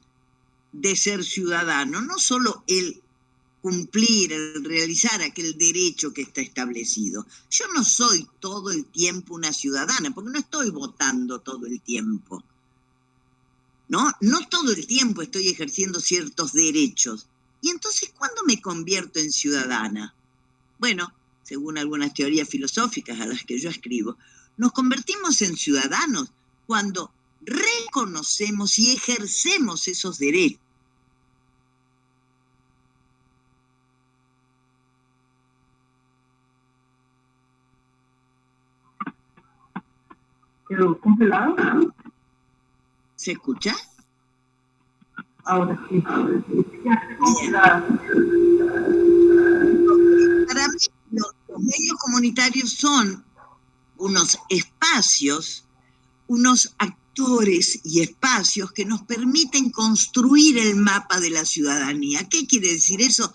de ser ciudadano, no solo el cumplir, el realizar aquel derecho que está establecido. Yo no soy todo el tiempo una ciudadana, porque no estoy votando todo el tiempo. No todo el tiempo estoy ejerciendo ciertos derechos. Y entonces, ¿cuándo me convierto en ciudadana? Bueno, según algunas teorías filosóficas a las que yo escribo, nos convertimos en ciudadanos cuando reconocemos y ejercemos esos derechos. ¿Quedó congelado? ¿Se escucha? Ahora sí. Ya, congelado. Para mí, los medios comunitarios son unos espacios, unos actores y espacios que nos permiten construir el mapa de la ciudadanía. ¿Qué quiere decir eso?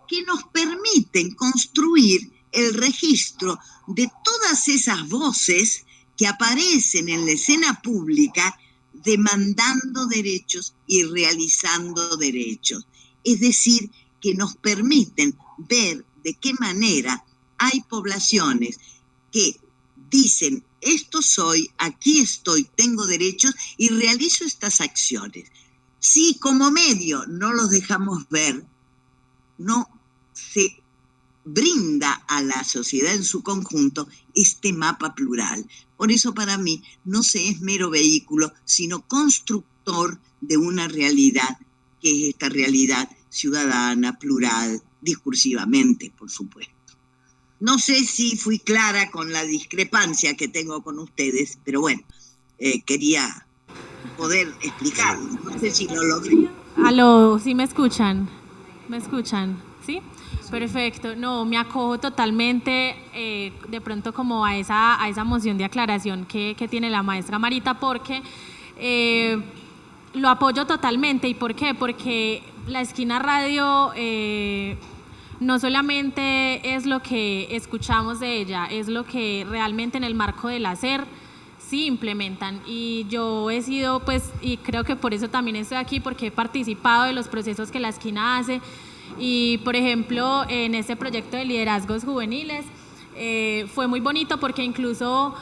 Que nos permiten construir el registro de todas esas voces que aparecen en la escena pública demandando derechos y realizando derechos. Es decir, que nos permiten ver de qué manera hay poblaciones que dicen, esto soy, aquí estoy, tengo derechos y realizo estas acciones. Si como medio no los dejamos ver, no se brinda a la sociedad en su conjunto este mapa plural. Por eso para mí no se es mero vehículo, sino constructor de una realidad que es esta realidad ciudadana, plural, discursivamente, por supuesto. No sé si fui clara con la discrepancia que tengo con ustedes, pero bueno, quería poder explicarlo. No sé si lo logré. Aló, ¿sí me escuchan? ¿Me escuchan? ¿Sí? Perfecto. No, me acojo totalmente de pronto como a esa moción de aclaración que tiene la maestra Marita, porque lo apoyo totalmente. ¿Y por qué? Porque la Esquina Radio no solamente es lo que escuchamos de ella, es lo que realmente en el marco del hacer sí implementan. Y yo he sido, pues, y creo que por eso también estoy aquí, porque he participado de los procesos que la esquina hace. Y, por ejemplo, en este proyecto de liderazgos juveniles, fue muy bonito porque incluso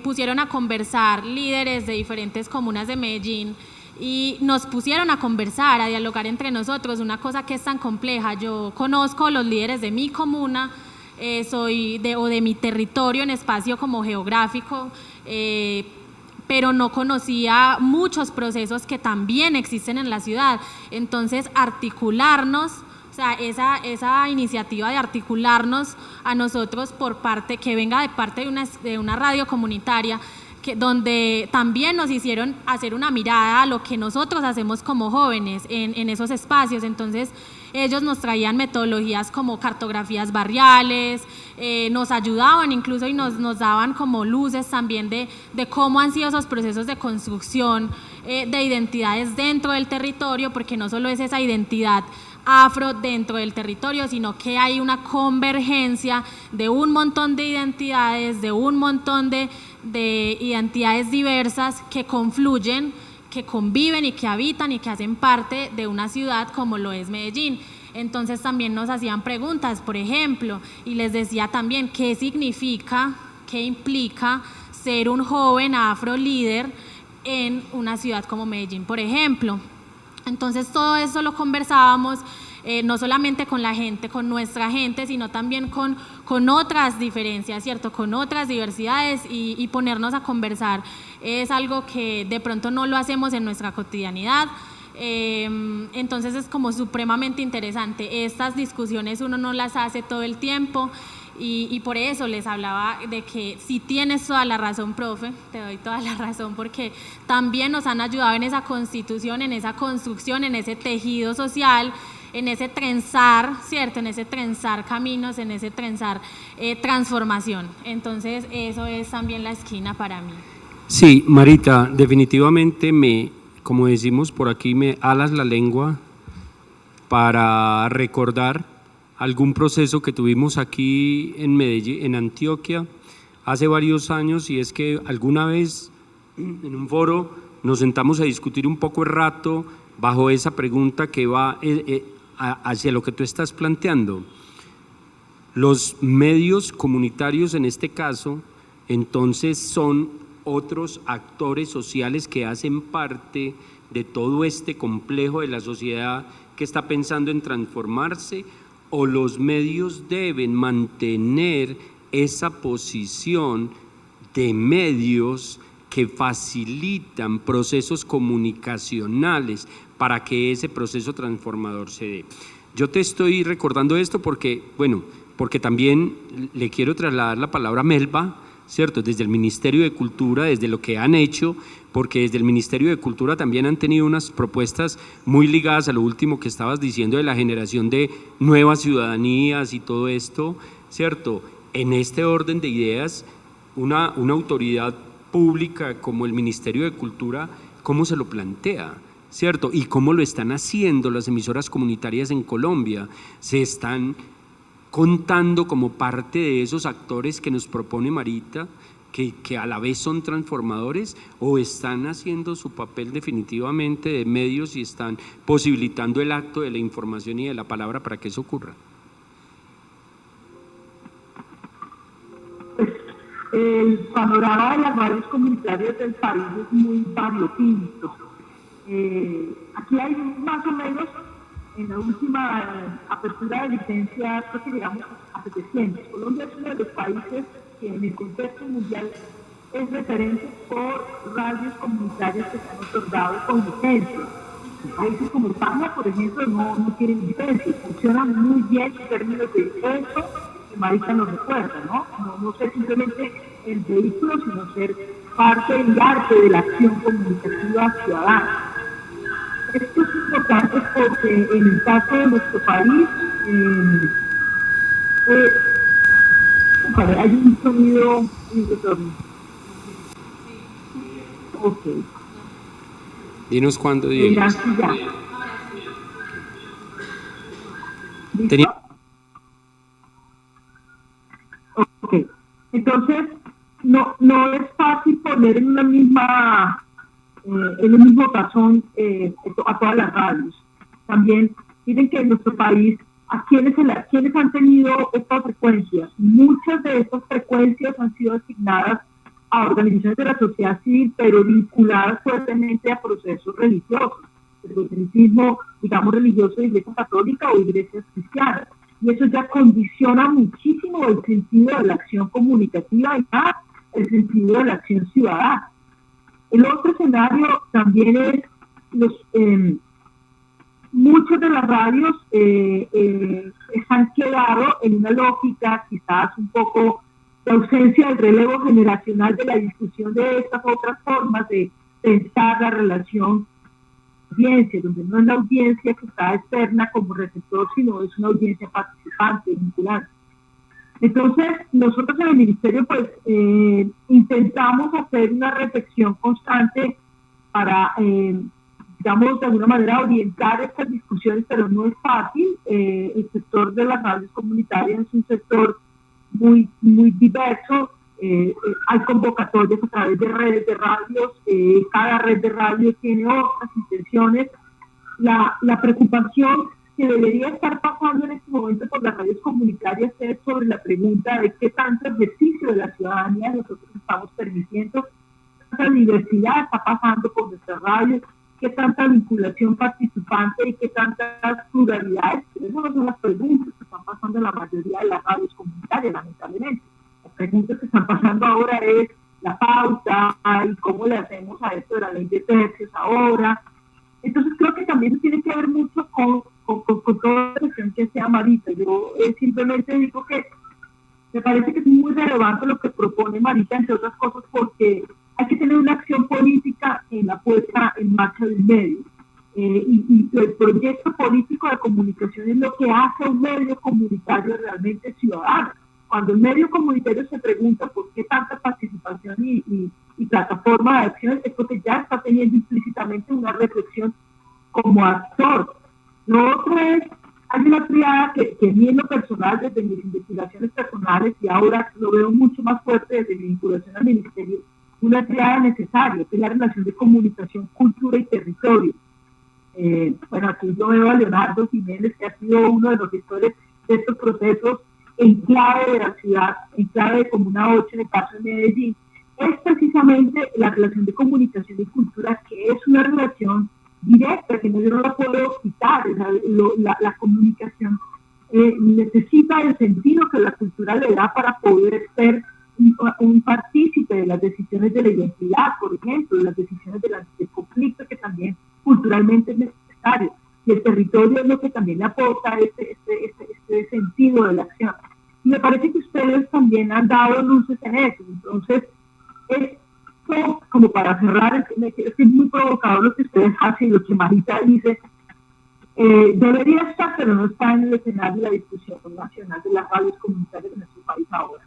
pusieron a conversar líderes de diferentes comunas de Medellín y nos pusieron a conversar, a dialogar entre nosotros, una cosa que es tan compleja. Yo conozco los líderes de mi comuna, soy de mi territorio en espacio como geográfico, pero no conocía muchos procesos que también existen en la ciudad. Entonces, articularnos, o sea, esa iniciativa de articularnos a nosotros por parte, que venga de parte de una radio comunitaria, donde también nos hicieron hacer una mirada a lo que nosotros hacemos como jóvenes en esos espacios. Entonces, ellos nos traían metodologías como cartografías barriales, nos ayudaban incluso y nos daban como luces también de cómo han sido esos procesos de construcción de identidades dentro del territorio, porque no solo es esa identidad afro dentro del territorio, sino que hay una convergencia de un montón de identidades, de un montón de identidades diversas que confluyen, que conviven y que habitan y que hacen parte de una ciudad como lo es Medellín. Entonces también nos hacían preguntas, por ejemplo, y les decía también qué significa, qué implica ser un joven afro líder en una ciudad como Medellín, por ejemplo. Entonces todo eso lo conversábamos, no solamente con la gente, con nuestra gente, sino también con otras diferencias, ¿cierto? Con otras diversidades y ponernos a conversar es algo que de pronto no lo hacemos en nuestra cotidianidad. Entonces es como supremamente interesante. Estas discusiones uno no las hace todo el tiempo. Y por eso les hablaba de que sí tienes toda la razón, profe, te doy toda la razón, porque también nos han ayudado en esa constitución, en esa construcción, en ese tejido social, en ese trenzar, ¿cierto? En ese trenzar caminos, en ese trenzar transformación. Entonces eso es también la esquina para mí. Sí, Marita, definitivamente como decimos por aquí, me alas la lengua para recordar algún proceso que tuvimos aquí en Medellín, en Antioquia, hace varios años, y es que alguna vez en un foro nos sentamos a discutir un poco el rato bajo esa pregunta que va hacia lo que tú estás planteando. Los medios comunitarios en este caso, entonces, son otros actores sociales que hacen parte de todo este complejo de la sociedad que está pensando en transformarse, o los medios deben mantener esa posición de medios que facilitan procesos comunicacionales para que ese proceso transformador se dé. Yo te estoy recordando esto porque también le quiero trasladar la palabra a Melba, ¿cierto? Desde el Ministerio de Cultura, desde lo que han hecho, porque desde el Ministerio de Cultura también han tenido unas propuestas muy ligadas a lo último que estabas diciendo de la generación de nuevas ciudadanías y todo esto, ¿cierto? En este orden de ideas, una autoridad pública como el Ministerio de Cultura, ¿cómo se lo plantea? ¿Cierto? Y cómo lo están haciendo las emisoras comunitarias en Colombia. Se están contando como parte de esos actores que nos propone Marita, que a la vez son transformadores, o están haciendo su papel definitivamente de medios y están posibilitando el acto de la información y de la palabra para que eso ocurra. Pues el panorama de las radios comunitarias del país es muy variopinto. Aquí hay más o menos, en la última apertura de licencia, creo que llegamos a 700. Colombia es uno de los países que en el contexto mundial es referente por radios comunitarias que se han otorgado con licencia. Países como España, por ejemplo, no tienen licencia, funcionan muy bien en términos de eso, que Marita nos recuerda, no ser simplemente el vehículo, sino ser parte y arte de la acción comunicativa ciudadana. Esto es importante porque en el caso de nuestro país, hay un sonido y retorno. Ok. Dinos cuándo, Diego. Ya. ¿Listo? Ok. Entonces, no es fácil porque poner en una misma, en el mismo tazón a todas las radios. También miren que en nuestro país, ¿a quiénes han tenido estas frecuencias? Muchas de estas frecuencias han sido asignadas a organizaciones de la sociedad civil, pero vinculadas fuertemente a procesos religiosos, el proselitismo, digamos, religioso de Iglesia Católica o iglesias cristianas. Y eso ya condiciona muchísimo el sentido de la acción comunicativa y más el sentido de la acción ciudadana. El otro escenario también es muchas de las radios han quedado en una lógica quizás un poco de ausencia del relevo generacional de la discusión de estas otras formas de pensar la relación audiencia, donde no es la audiencia que está externa como receptor, sino es una audiencia participante, vinculante. Entonces, nosotros en el Ministerio pues intentamos hacer una reflexión constante para, digamos, de alguna manera orientar estas discusiones, pero no es fácil. El sector de las radios comunitarias es un sector muy diverso. Hay convocatorias a través de redes de radios, cada red de radio tiene otras intenciones. La preocupación que debería estar pasando en este momento por las radios comunitarias es sobre la pregunta de qué tanto ejercicio de la ciudadanía nosotros estamos permitiendo, qué tanta diversidad está pasando por nuestras radios, qué tanta vinculación participante y qué tantas pluralidades. Esas no son las preguntas que están pasando en la mayoría de las radios comunitarias, lamentablemente. Las preguntas que están pasando ahora es la pauta y cómo le hacemos a esto de la ley de tercios ahora. Entonces creo que también tiene que ver mucho con toda la cuestión que sea Marita. Yo simplemente digo que me parece que es muy relevante lo que propone Marita, entre otras cosas, porque hay que tener una acción política en la puesta en marcha del medio. Y el proyecto político de comunicación es lo que hace a un medio comunitario realmente ciudadano. Cuando el medio comunitario se pregunta por qué tanta participación y plataforma de acción, es porque ya está teniendo implícitamente una reflexión como actor. Lo otro es, hay una triada que a mí en lo personal, desde mis investigaciones personales, y ahora lo veo mucho más fuerte desde mi vinculación al ministerio, una triada necesaria, que es la relación de comunicación, cultura y territorio. Bueno, aquí yo veo a Leonardo Jiménez, que ha sido uno de los gestores de estos procesos en clave de la ciudad, en clave de Comuna 8, en el caso de Medellín. Es precisamente la relación de comunicación y cultura, que es una relación directa, que yo no la puedo quitar. La comunicación necesita el sentido que la cultura le da para poder ser un partícipe de las decisiones de la identidad, por ejemplo, de las decisiones del conflicto, que también culturalmente es necesario. Y el territorio es lo que también le aporta este sentido de la acción. Y me parece que ustedes también han dado luces en eso. Entonces, esto, como para cerrar, es muy provocador lo que ustedes hacen y lo que Marita dice. Debería estar, pero no está en el escenario de la discusión nacional de las radios comunitarias de nuestro país ahora.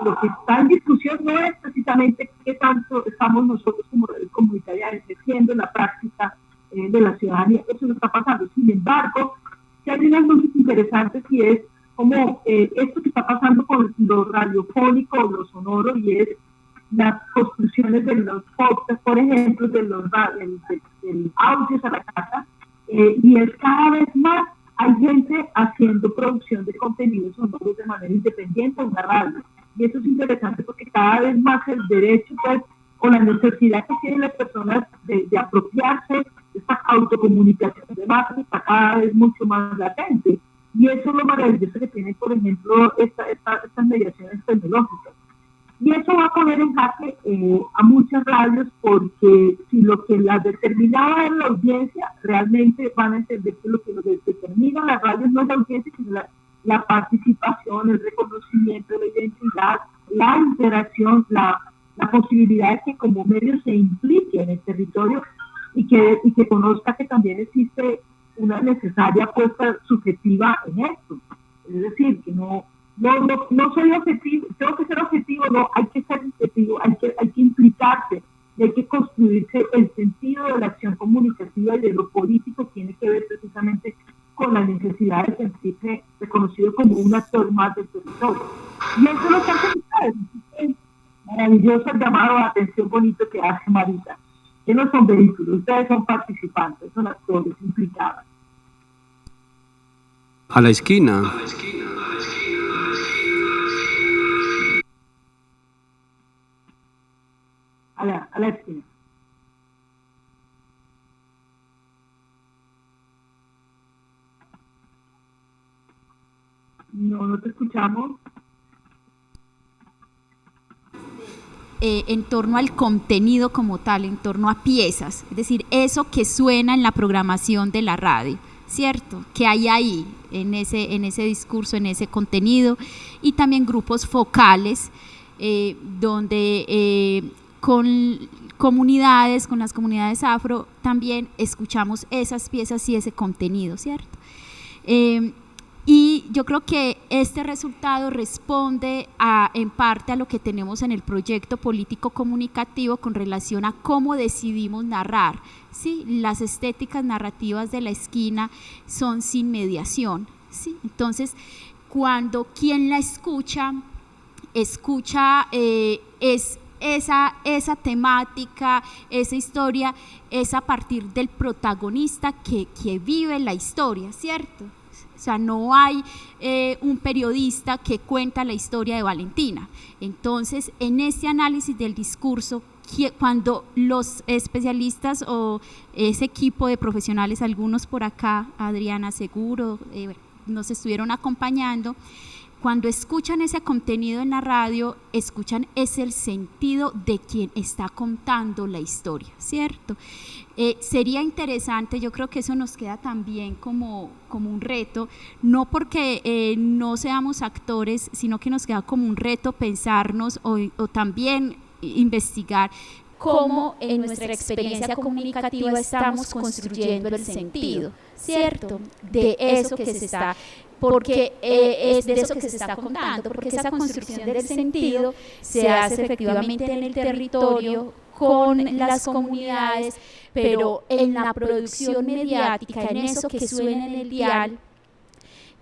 Lo que está en discusión no es precisamente qué tanto estamos nosotros como redes comunitarias ejerciendo la práctica de la ciudadanía. Eso no está pasando. Sin embargo, sí hay unas luces interesantes y es como esto que está pasando con lo radiofónico o lo sonoro, y es las construcciones de los podcasts, por ejemplo, del audios a la casa, y es cada vez más hay gente haciendo producción de contenidos sonoros de manera independiente en una radio. Y eso es interesante porque cada vez más el derecho, pues, o la necesidad que tienen las personas de apropiarse de esta autocomunicación de masas está cada vez mucho más latente. Y eso es lo maravilloso que tienen, por ejemplo, estas mediaciones tecnológicas. Y eso va a poner en jaque a muchas radios, porque si lo que las determinaba es la audiencia, realmente van a entender que lo que determina las radios no es la audiencia, sino la participación, el reconocimiento de la identidad, la interacción, la posibilidad de que como medio se implique en el territorio y que conozca que también existe una necesaria apuesta subjetiva en esto. Es decir, que no soy objetivo, tengo que ser objetivo, no, hay que ser objetivo, hay que implicarse, y hay que construirse el sentido de la acción comunicativa y de lo político tiene que ver precisamente con la necesidad de sentirse reconocido como un actor más del territorio. Y eso lo están ustedes. maravilloso llamado de atención bonito que hace Marita. Que no son vehículos, ustedes son participantes, son actores implicados. A la esquina. A la esquina. No te escuchamos. En torno al contenido como tal, en torno a piezas, es decir, eso que suena en la programación de la radio, ¿cierto? Que hay ahí, en ese discurso, en ese contenido, y también grupos focales, donde con comunidades, con las comunidades afro, también escuchamos esas piezas y ese contenido, ¿cierto? Y yo creo que este resultado responde en parte a lo que tenemos en el proyecto político comunicativo con relación a cómo decidimos narrar, ¿sí? Las estéticas narrativas de la esquina son sin mediación, ¿sí? Entonces, cuando quien la escucha es esa temática, esa historia, es a partir del protagonista que vive la historia, ¿cierto? O sea, no hay un periodista que cuenta la historia de Valentina. Entonces, en este análisis del discurso, cuando los especialistas o ese equipo de profesionales, algunos por acá, Adriana Seguro, nos estuvieron acompañando, cuando escuchan ese contenido en la radio, escuchan es el sentido de quien está contando la historia, ¿cierto? Sería interesante, yo creo que eso nos queda también como un reto, no porque no seamos actores, sino que nos queda como un reto pensarnos o también investigar cómo en nuestra experiencia comunicativa estamos construyendo el sentido, ¿cierto? De eso que se está, porque es de eso que se está contando, porque esa construcción del sentido se hace efectivamente en el territorio, con las comunidades, pero en la producción mediática, en eso que suena en el dial,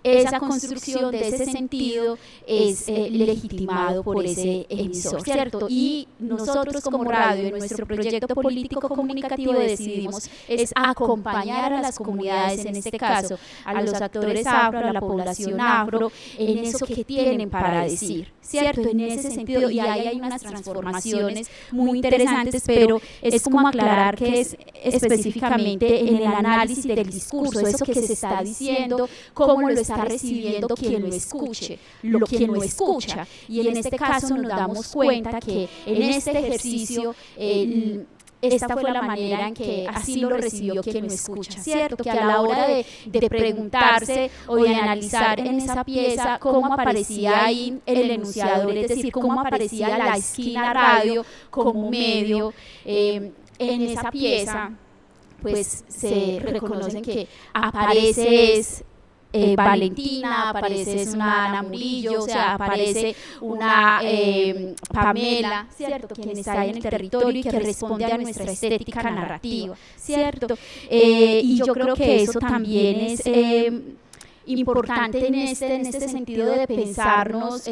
esa construcción de ese sentido es legitimado por ese emisor, ¿cierto? Y nosotros como radio, en nuestro proyecto político comunicativo, decidimos es acompañar a las comunidades, en este caso a los actores afro, a la población afro, en eso que tienen para decir, ¿cierto? En ese sentido, y ahí hay unas transformaciones muy interesantes, pero es como aclarar que es específicamente en el análisis del discurso, eso que se está diciendo, cómo lo está recibiendo quien lo escuche, quien lo escucha, y en este caso nos damos cuenta que en este ejercicio esta fue la manera en que así lo recibió quien lo escucha, ¿cierto? Que a la hora de preguntarse o de analizar en esa pieza cómo aparecía ahí el enunciador, es decir, cómo aparecía la esquina radio como medio en esa pieza, pues se reconocen que aparece Valentina, aparece una Ana Murillo, o sea, aparece una Pamela, ¿cierto? Quien está en el territorio y que responde a nuestra estética narrativa, ¿cierto? Y yo creo que eso también es importante en este sentido de pensarnos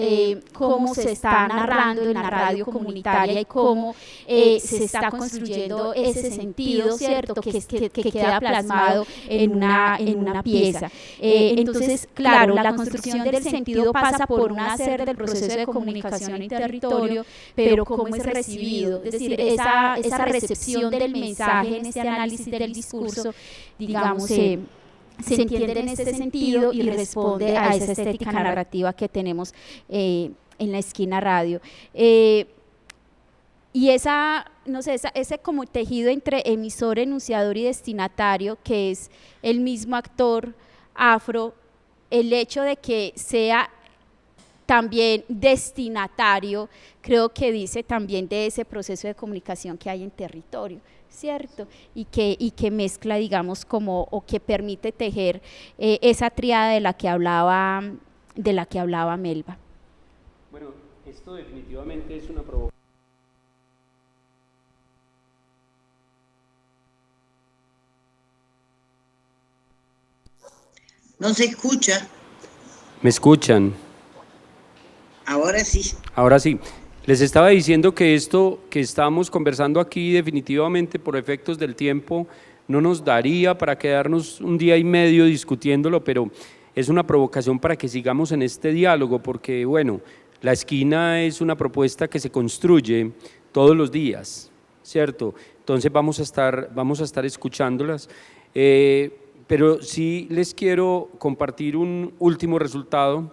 cómo se está narrando en la radio comunitaria y cómo se está construyendo ese sentido, ¿cierto? Que queda plasmado en una pieza. Entonces, claro, la construcción del sentido pasa por un hacer del proceso de comunicación en territorio, pero cómo es recibido, es decir, esa recepción del mensaje en este análisis del discurso, digamos, se entiende en ese sentido y responde a esa estética narrativa que tenemos en la esquina radio. Y no sé, ese como tejido entre emisor, enunciador y destinatario, que es el mismo actor afro, el hecho de que sea también destinatario, creo que dice también de ese proceso de comunicación que hay en territorio, ¿cierto? Y que mezcla, digamos, o que permite tejer esa tríada de la que hablaba Melba. Bueno, esto definitivamente es una provocación. No se escucha. ¿Me escuchan? Ahora sí. Ahora sí. Les estaba diciendo que esto que estamos conversando aquí definitivamente por efectos del tiempo no nos daría para quedarnos un día y medio discutiéndolo, pero es una provocación para que sigamos en este diálogo, porque bueno, la esquina es una propuesta que se construye todos los días, ¿cierto? Entonces vamos a estar escuchándolas, pero sí les quiero compartir un último resultado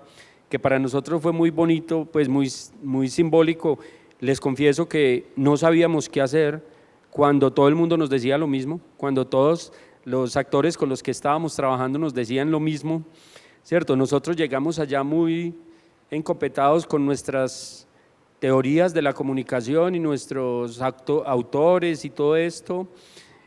que para nosotros fue muy bonito, pues muy simbólico. Les confieso que no sabíamos qué hacer cuando todo el mundo nos decía lo mismo, cuando todos los actores con los que estábamos trabajando nos decían lo mismo, ¿cierto? Nosotros llegamos allá muy encopetados con nuestras teorías de la comunicación y nuestros autores y todo esto,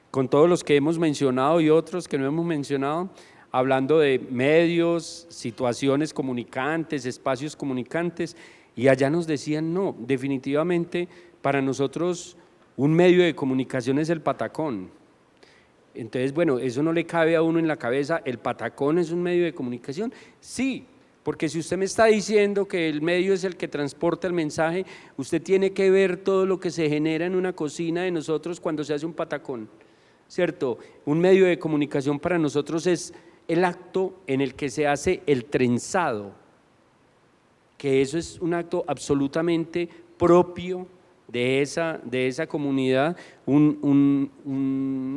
con todos los que hemos mencionado y otros que no hemos mencionado, hablando de medios, situaciones comunicantes, espacios comunicantes, y allá nos decían, no, definitivamente para nosotros un medio de comunicación es el patacón. Entonces, bueno, eso no le cabe a uno en la cabeza, ¿el patacón es un medio de comunicación? Sí, porque si usted me está diciendo que el medio es el que transporta el mensaje, usted tiene que ver todo lo que se genera en una cocina de nosotros cuando se hace un patacón, ¿cierto? Un medio de comunicación para nosotros es el acto en el que se hace el trenzado, que eso es un acto absolutamente propio de esa comunidad. Un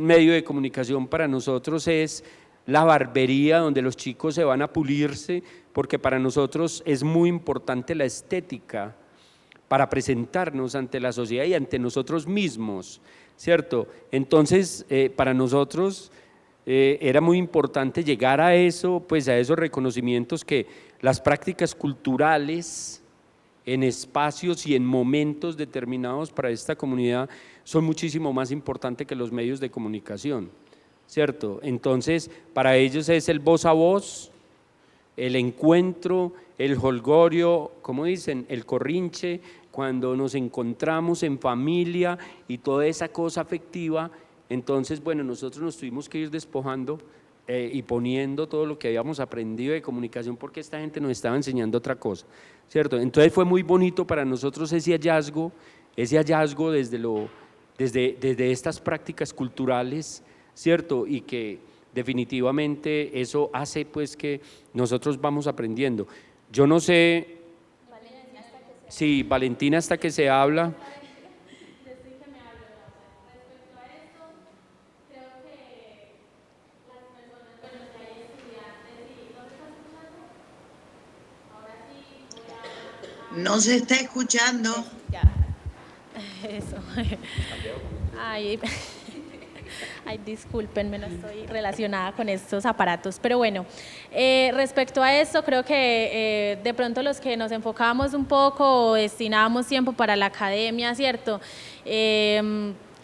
medio de comunicación para nosotros es la barbería donde los chicos se van a pulirse, porque para nosotros es muy importante la estética para presentarnos ante la sociedad y ante nosotros mismos, ¿cierto? Entonces, para nosotros era muy importante llegar a eso, pues a esos reconocimientos que las prácticas culturales en espacios y en momentos determinados para esta comunidad son muchísimo más importantes que los medios de comunicación, ¿cierto? Entonces, para ellos es el voz a voz, el encuentro, el jolgorio, ¿cómo dicen? El corrinche, cuando nos encontramos en familia y toda esa cosa afectiva. Entonces, bueno, nosotros nos tuvimos que ir despojando y poniendo todo lo que habíamos aprendido de comunicación, porque esta gente nos estaba enseñando otra cosa, ¿cierto? Entonces fue muy bonito para nosotros ese hallazgo desde estas prácticas culturales, ¿cierto? Y que definitivamente eso hace pues que nosotros vamos aprendiendo. Yo no sé, sí, Valentina hasta que se habla. No se está escuchando. Ya, eso. Ay, discúlpenme, no estoy relacionada con estos aparatos, pero bueno, respecto a esto, creo que de pronto los que nos enfocábamos un poco o destinábamos tiempo para la academia, ¿cierto?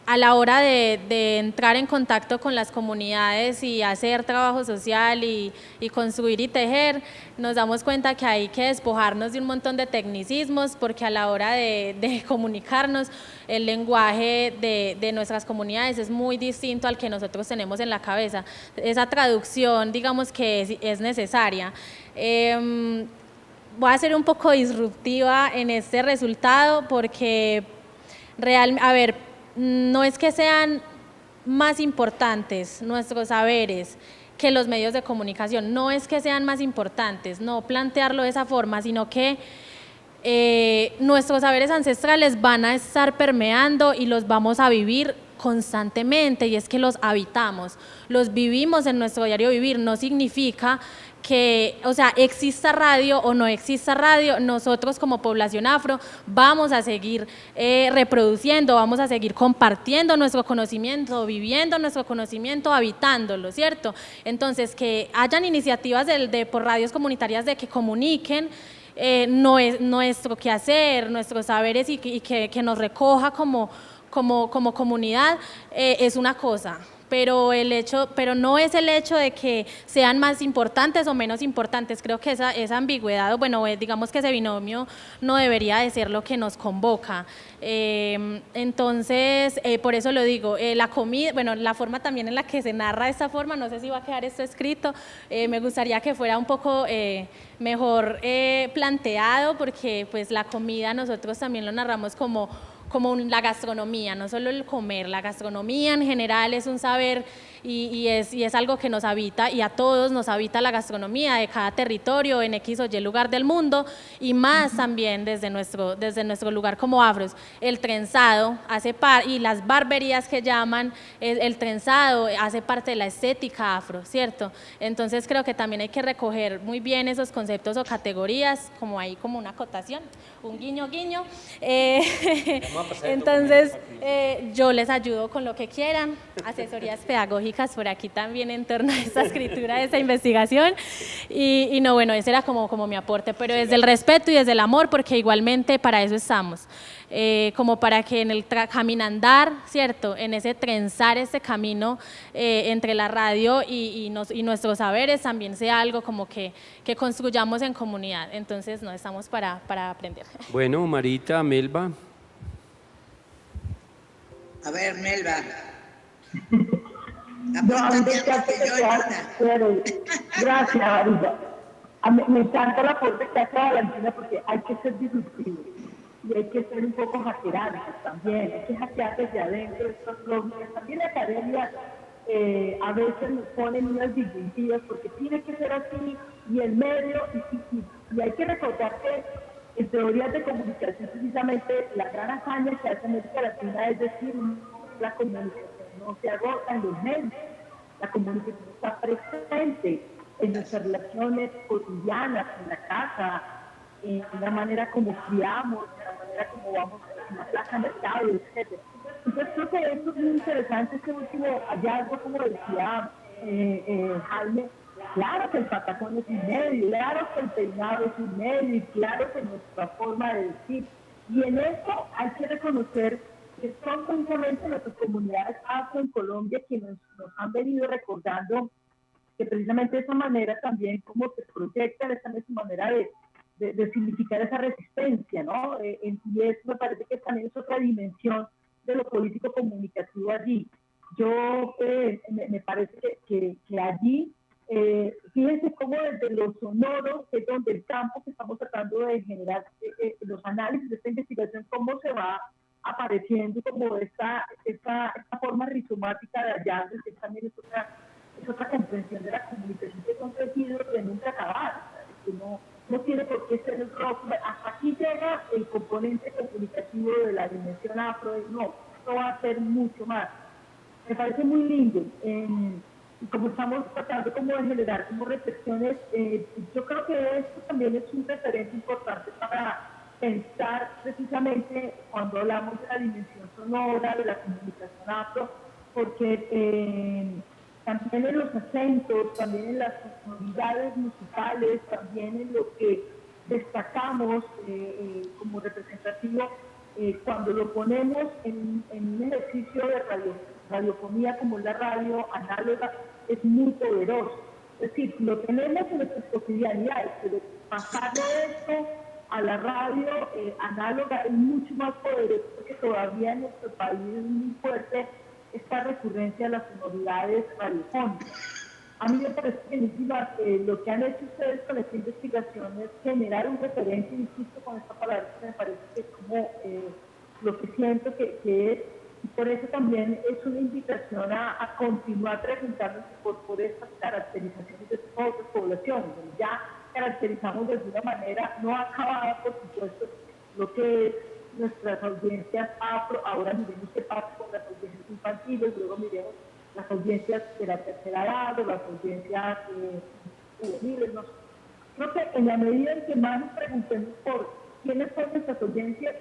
A la hora de entrar en contacto con las comunidades y hacer trabajo social y construir y tejer, nos damos cuenta que hay que despojarnos de un montón de tecnicismos, porque a la hora de comunicarnos, el lenguaje de nuestras comunidades es muy distinto al que nosotros tenemos en la cabeza. Esa traducción, digamos que es necesaria. Voy a ser un poco disruptiva en este resultado porque no es que sean más importantes nuestros saberes que los medios de comunicación, no es que sean más importantes, no plantearlo de esa forma, sino que nuestros saberes ancestrales van a estar permeando y los vamos a vivir constantemente, y es que los habitamos, los vivimos en nuestro diario vivir. No significa que, o sea, exista radio o no exista radio, nosotros como población afro vamos a seguir reproduciendo, vamos a seguir compartiendo nuestro conocimiento, viviendo nuestro conocimiento, habitándolo, ¿cierto? Entonces, que hayan iniciativas por radios comunitarias de que comuniquen nuestro quehacer, nuestros saberes y que nos recoja como comunidad, es una cosa. pero no es el hecho de que sean más importantes o menos importantes. Creo que esa ambigüedad, o bueno, digamos que ese binomio no debería de ser lo que nos convoca. Entonces, por eso lo digo, la comida, bueno, la forma también en la que se narra de esta forma, no sé si va a quedar esto escrito, me gustaría que fuera un poco mejor planteado, porque pues la comida nosotros también lo narramos como la gastronomía, no solo el comer, la gastronomía en general es un saber y es algo que nos habita, y a todos nos habita la gastronomía de cada territorio en X o Y lugar del mundo, y más también desde nuestro lugar como afros. El trenzado y las barberías que llaman, el trenzado hace parte de la estética afro, ¿cierto? Entonces creo que también hay que recoger muy bien esos conceptos o categorías, como ahí como una acotación, un guiño guiño. Entonces yo les ayudo con lo que quieran, asesorías pedagógicas por aquí también en torno a esta escritura, de esta investigación, y no, bueno, ese era como mi aporte, pero desde el respeto y desde el amor, porque igualmente para eso estamos, como para que en el caminandar, ¿cierto?, en ese trenzar este camino entre la radio y nuestros saberes también sea algo como que construyamos en comunidad. Entonces no, estamos para aprender. Bueno, Marita, Melba. A ver, Melba. No, a mí me encanta Gracias, Marita. Me encanta la aporte que hace Valentina, porque hay que ser disruptivo y hay que ser un poco hackerantes también, hay que hackear desde adentro estos logros. También la academia a veces nos ponen unas disyuntivas porque tiene que ser así, y el medio, y hay que recordar que en teorías de comunicación precisamente la gran hazaña que hace América Latina es decir, la comunicación no se agota en los medios, la comunicación está presente en nuestras relaciones cotidianas, en la casa, en la manera como criamos, en la manera como vamos a la plaza, mercado, etc. Entonces creo que esto es muy interesante, este último hallazgo, como decía Jaime. Claro que el patacón es un medio, claro que el peinado es un medio, y claro que nuestra forma de decir. Y en eso hay que reconocer que son precisamente nuestras comunidades afro en Colombia quienes nos han venido recordando que precisamente de esa manera también como se proyecta esa manera de significar esa resistencia, ¿no? Y eso me parece que también es otra dimensión de lo político comunicativo allí. Yo me parece que allí, fíjense cómo desde los sonoros, que es donde el campo que estamos tratando de generar los análisis de esta investigación, cómo se va apareciendo como esta forma rizomática de hallazgos, que también es otra comprensión de la comunicación, que son tejidos de nunca acabar, que no tiene por qué ser el rock. Hasta aquí llega el componente comunicativo de la dimensión afro, no, esto va a ser mucho más. Me parece muy lindo, y como estamos tratando como de generar como reflexiones, yo creo que esto también es un referente importante para pensar precisamente cuando hablamos de la dimensión sonora, de la comunicación afro, porque también en los acentos, también en las sonoridades musicales, también en lo que destacamos como representativo, cuando lo ponemos en un ejercicio de radiofonía como la radio análoga, es muy poderoso. Es decir, lo tenemos en nuestras cotidianidades, pero pasarlo esto a la radio análoga es mucho más poderoso, porque todavía en nuestro país es muy fuerte esta recurrencia a las sonoridades radiofónicas. A mí me parece que lo que han hecho ustedes con esta investigación es generar un referente, insisto con esta palabra, que me parece que es como lo que siento que es, y por eso también es una invitación a continuar preguntándonos por estas caracterizaciones de todas las poblaciones. Ya caracterizamos de una manera no acabada, por supuesto, lo que es nuestras audiencias afro. Ahora miremos qué pasa con las audiencias infantiles, luego miremos las audiencias de la tercera edad o las audiencias juveniles. Creo que en la medida en que más nos preguntemos por quiénes son nuestras audiencias,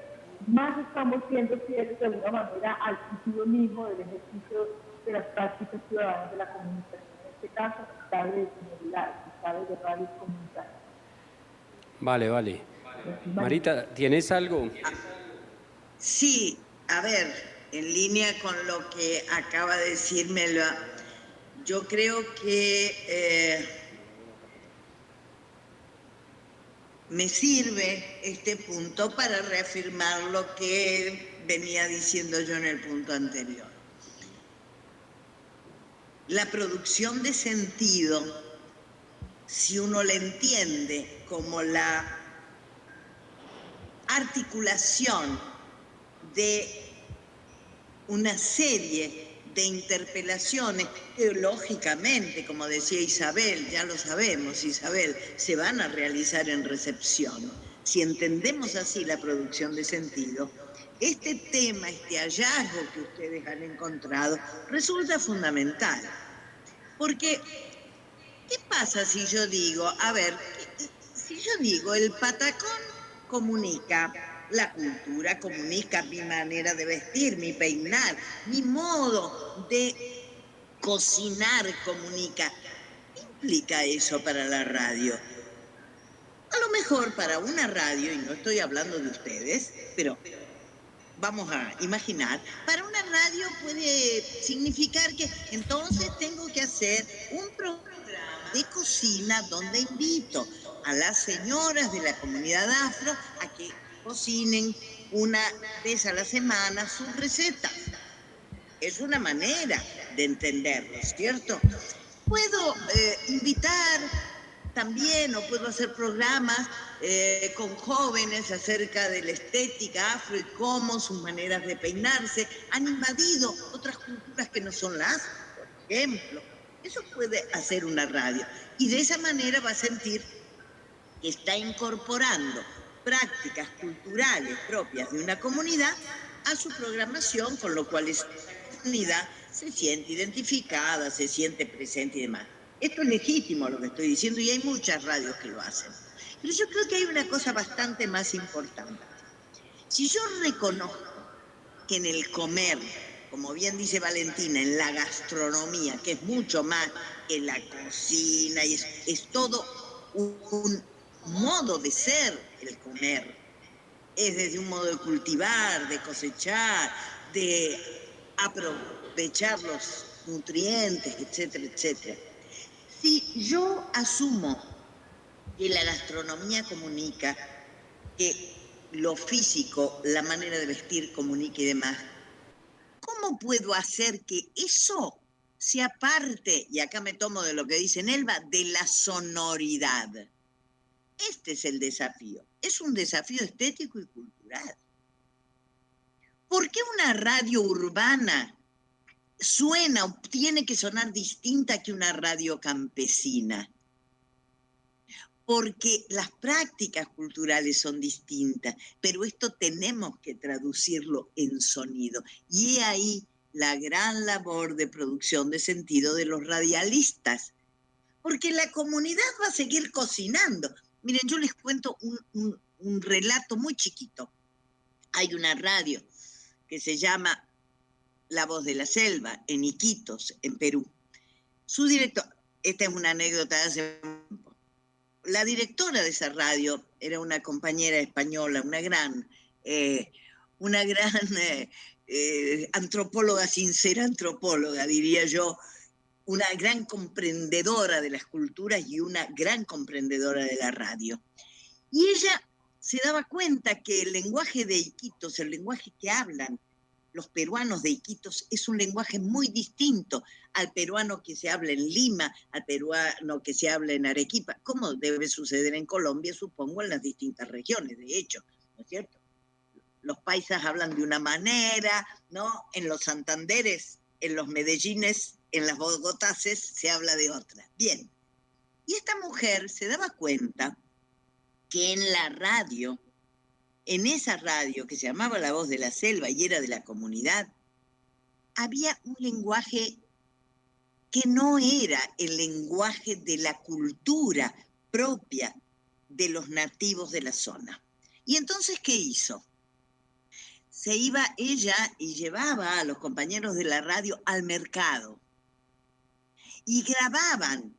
más estamos siendo fieles de alguna manera al sentido mismo del ejercicio de las prácticas ciudadanas de la comunicación, en este caso, clave de sonoridad, clave de radio comunitaria. Vale. Marita, ¿tienes algo? Sí, a ver, en línea con lo que acaba de decirme, yo creo que me sirve este punto para reafirmar lo que venía diciendo yo en el punto anterior. La producción de sentido, si uno la entiende como la articulación de una serie de interpelaciones que lógicamente, como decía Isabel, ya lo sabemos, Isabel, se van a realizar en recepción. Si entendemos así la producción de sentido, este tema, este hallazgo que ustedes han encontrado, resulta fundamental. Porque, ¿qué pasa si yo digo, el patacón comunica la cultura, comunica mi manera de vestir, mi peinar, mi modo de cocinar, comunica? ¿Qué implica eso para la radio? A lo mejor para una radio, y no estoy hablando de ustedes, pero vamos a imaginar, para una radio puede significar que entonces tengo que hacer un programa de cocina donde invito a las señoras de la comunidad afro a que cocinen una vez a la semana sus recetas. Es una manera de entenderlo, ¿cierto? Puedo invitar también, o puedo hacer programas con jóvenes acerca de la estética afro y cómo sus maneras de peinarse han invadido otras culturas que no son las, por ejemplo. Eso puede hacer una radio. Y de esa manera va a sentir que está incorporando prácticas culturales propias de una comunidad a su programación, con lo cual esa comunidad se siente identificada, se siente presente y demás. Esto es legítimo lo que estoy diciendo y hay muchas radios que lo hacen. Pero yo creo que hay una cosa bastante más importante. Si yo reconozco que en el comer, como bien dice Valentina, en la gastronomía, que es mucho más que la cocina, y es todo un modo de ser el comer, es desde un modo de cultivar, de cosechar, de aprovechar los nutrientes, etcétera, etcétera. Si yo asumo que la gastronomía comunica, que lo físico, la manera de vestir comunica y demás, ¿cómo puedo hacer que eso sea parte, y acá me tomo de lo que dice Nelva, de la sonoridad? Este es el desafío. Es un desafío estético y cultural. ¿Por qué una radio urbana suena o tiene que sonar distinta que una radio campesina? Porque las prácticas culturales son distintas, pero esto tenemos que traducirlo en sonido. Y he ahí la gran labor de producción de sentido de los radialistas, porque la comunidad va a seguir cocinando. Miren, yo les cuento un relato muy chiquito. Hay una radio que se llama La Voz de la Selva, en Iquitos, en Perú. Su director, esta es una anécdota de hace tiempo. La directora de esa radio era una compañera española, una gran antropóloga, sin ser antropóloga, diría yo, una gran comprendedora de las culturas y una gran comprendedora de la radio. Y ella se daba cuenta que el lenguaje de Iquitos, el lenguaje que hablan los peruanos de Iquitos, es un lenguaje muy distinto al peruano que se habla en Lima, al peruano que se habla en Arequipa, como debe suceder en Colombia, supongo, en las distintas regiones, de hecho, ¿no es cierto? Los paisas hablan de una manera, ¿no? En los Santanderes, en los Medellines, en las Bogotases se habla de otra. Bien, y esta mujer se daba cuenta que en la radio, en esa radio que se llamaba La Voz de la Selva y era de la comunidad, había un lenguaje que no era el lenguaje de la cultura propia de los nativos de la zona. Y entonces, ¿qué hizo? Se iba ella y llevaba a los compañeros de la radio al mercado y grababan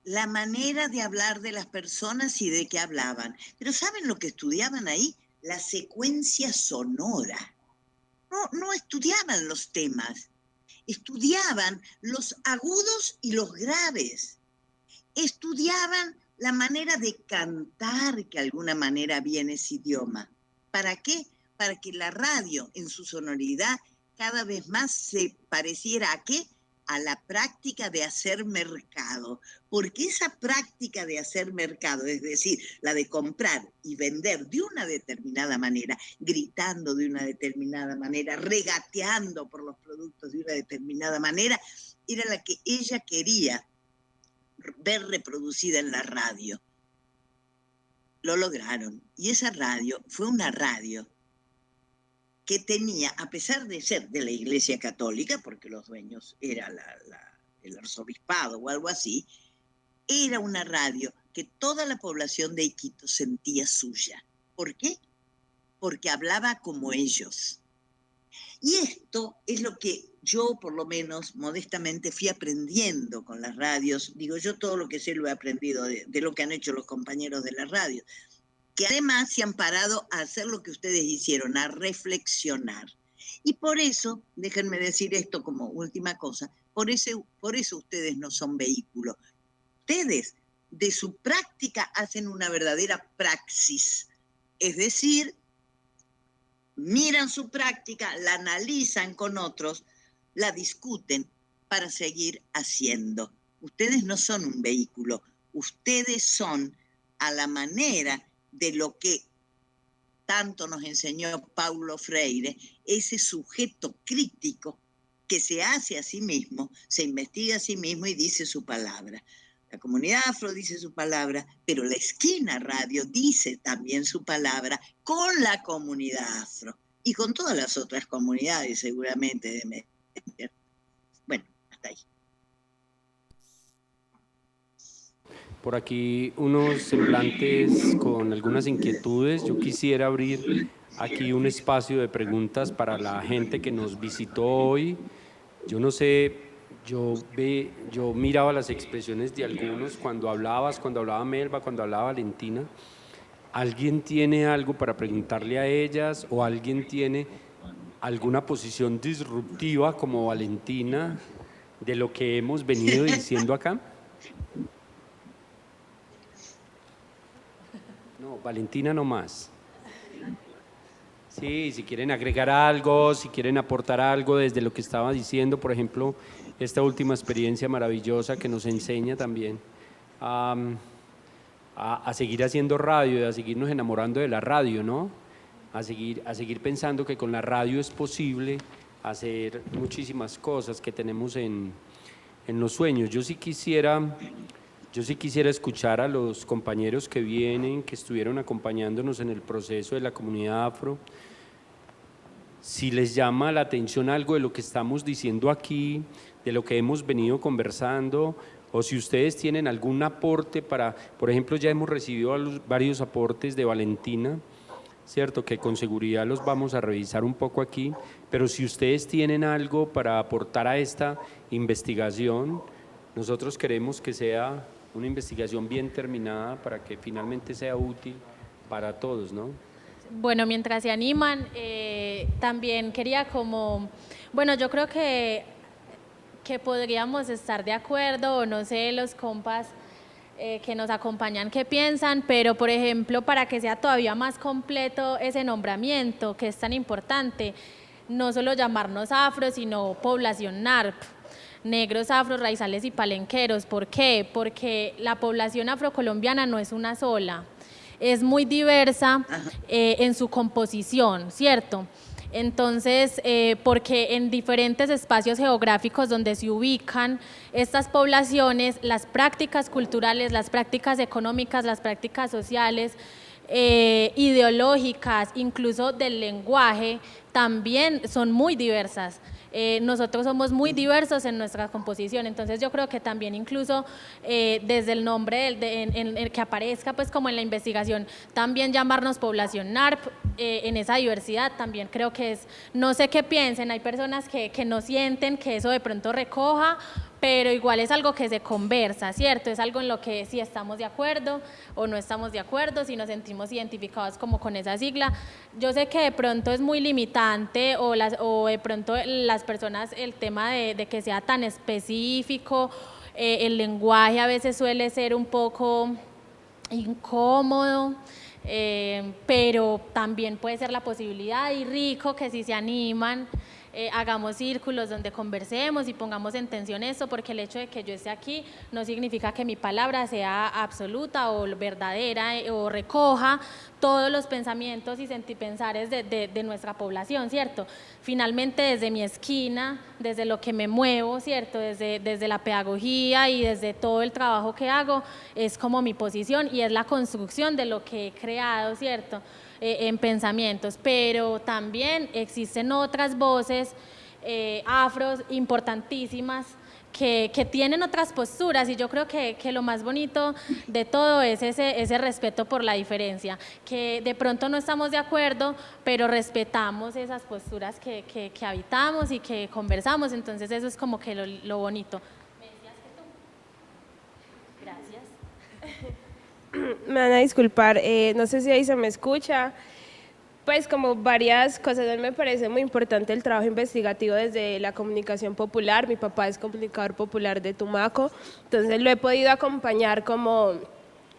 la manera de hablar de las personas y de qué hablaban. Pero ¿saben lo que estudiaban ahí? La secuencia sonora. no estudiaban los temas, estudiaban los agudos y los graves, estudiaban la manera de cantar que de alguna manera viene ese idioma. ¿Para qué? Para que la radio en su sonoridad cada vez más se pareciera ¿a qué? A la práctica de hacer mercado, porque esa práctica de hacer mercado, es decir, la de comprar y vender de una determinada manera, gritando de una determinada manera, regateando por los productos de una determinada manera, era la que ella quería ver reproducida en la radio. Lo lograron, y esa radio fue una radio que tenía, a pesar de ser de la Iglesia Católica, porque los dueños era el arzobispado o algo así, era una radio que toda la población de Iquitos sentía suya. ¿Por qué? Porque hablaba como ellos. Y esto es lo que yo, por lo menos, modestamente fui aprendiendo con las radios. Digo, yo todo lo que sé lo he aprendido de lo que han hecho los compañeros de la radio, que además se han parado a hacer lo que ustedes hicieron, a reflexionar. Y por eso, déjenme decir esto como última cosa, por eso ustedes no son vehículo. Ustedes de su práctica hacen una verdadera praxis, es decir, miran su práctica, la analizan con otros, la discuten para seguir haciendo. Ustedes no son un vehículo, ustedes son a la manera de lo que tanto nos enseñó Paulo Freire, ese sujeto crítico que se hace a sí mismo, se investiga a sí mismo y dice su palabra. La comunidad afro dice su palabra, pero la esquina radio dice también su palabra con la comunidad afro y con todas las otras comunidades seguramente de Medellín. Bueno, hasta ahí. Por aquí unos semblantes con algunas inquietudes. Yo quisiera abrir aquí un espacio de preguntas para la gente que nos visitó hoy. Yo no sé, yo miraba las expresiones de algunos cuando hablabas, cuando hablaba Melba, cuando hablaba Valentina. ¿Alguien tiene algo para preguntarle a ellas o alguien tiene alguna posición disruptiva como Valentina de lo que hemos venido diciendo acá? No, Valentina no más. Sí, si quieren agregar algo, si quieren aportar algo desde lo que estaba diciendo, por ejemplo, esta última experiencia maravillosa que nos enseña también a seguir haciendo radio y a seguirnos enamorando de la radio, ¿no? A seguir pensando que con la radio es posible hacer muchísimas cosas que tenemos en los sueños. Yo sí quisiera escuchar a los compañeros que vienen, que estuvieron acompañándonos en el proceso de la comunidad afro, si les llama la atención algo de lo que estamos diciendo aquí, de lo que hemos venido conversando, o si ustedes tienen algún aporte para, por ejemplo, ya hemos recibido varios aportes de Valentina, ¿cierto? Que con seguridad los vamos a revisar un poco aquí, pero si ustedes tienen algo para aportar a esta investigación, nosotros queremos que sea una investigación bien terminada para que finalmente sea útil para todos, ¿no? Bueno, mientras se animan, también quería yo creo que podríamos estar de acuerdo, o no sé, los compas que nos acompañan qué piensan, pero por ejemplo, para que sea todavía más completo ese nombramiento que es tan importante, no solo llamarnos afro, sino población NARP, negros, afros, raizales y palenqueros. ¿Por qué? Porque la población afrocolombiana no es una sola, es muy diversa en su composición, ¿cierto? Entonces, porque en diferentes espacios geográficos donde se ubican estas poblaciones, las prácticas culturales, las prácticas económicas, las prácticas sociales, ideológicas, incluso del lenguaje, también son muy diversas. Nosotros somos muy diversos en nuestra composición, entonces yo creo que también incluso desde el nombre en el que aparezca pues como en la investigación, también llamarnos población NARP en esa diversidad también creo que es, no sé qué piensen, hay personas que no sienten que eso de pronto recoja, pero igual es algo que se conversa, ¿cierto? Es algo en lo que si estamos de acuerdo o no estamos de acuerdo, si nos sentimos identificados como con esa sigla. Yo sé que de pronto es muy limitante o de pronto las personas, el tema de que sea tan específico, el lenguaje a veces suele ser un poco incómodo, pero también puede ser la posibilidad y rico que si se animan, hagamos círculos donde conversemos y pongamos en tensión esto, porque el hecho de que yo esté aquí no significa que mi palabra sea absoluta o verdadera o recoja todos los pensamientos y sentipensares de nuestra población, ¿cierto? Finalmente, desde mi esquina, desde lo que me muevo, ¿cierto? Desde la pedagogía y desde todo el trabajo que hago, es como mi posición y es la construcción de lo que he creado, ¿cierto? En pensamientos, pero también existen otras voces afros importantísimas que tienen otras posturas y yo creo que lo más bonito de todo es ese respeto por la diferencia, que de pronto no estamos de acuerdo, pero respetamos esas posturas que habitamos y que conversamos, entonces eso es como que lo bonito. ¿Me decías que tú? Gracias. Me van a disculpar, no sé si ahí se me escucha. Pues como varias cosas, a mí me parece muy importante el trabajo investigativo desde la comunicación popular. Mi papá es comunicador popular de Tumaco, entonces lo he podido acompañar como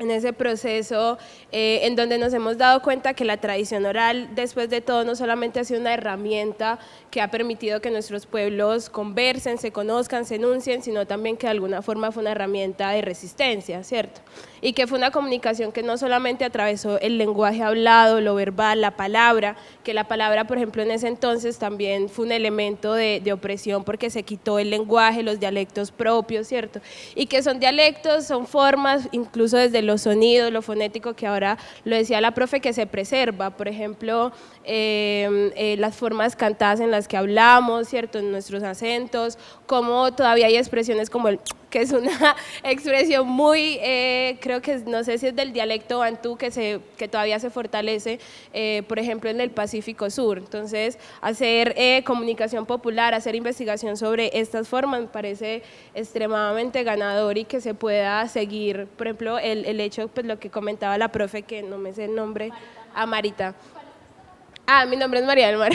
en ese proceso en donde nos hemos dado cuenta que la tradición oral, después de todo, no solamente ha sido una herramienta que ha permitido que nuestros pueblos conversen, se conozcan, se enuncien, sino también que de alguna forma fue una herramienta de resistencia, ¿cierto? Y que fue una comunicación que no solamente atravesó el lenguaje hablado, lo verbal, la palabra, que la palabra, por ejemplo, en ese entonces también fue un elemento de opresión porque se quitó el lenguaje, los dialectos propios, ¿cierto? Y que son dialectos, son formas, incluso desde los sonidos, lo fonético, que ahora lo decía la profe, que se preserva, por ejemplo, las formas cantadas en las que hablamos, ¿cierto? En nuestros acentos, como todavía hay expresiones como el que es una expresión muy, creo que no sé si es del dialecto bantú, que todavía se fortalece, por ejemplo, en el Pacífico Sur. Entonces, hacer comunicación popular, hacer investigación sobre estas formas me parece extremadamente ganador y que se pueda seguir, por ejemplo, el hecho, pues lo que comentaba la profe, que no me sé el nombre, Marita. Mi nombre es María del Mar.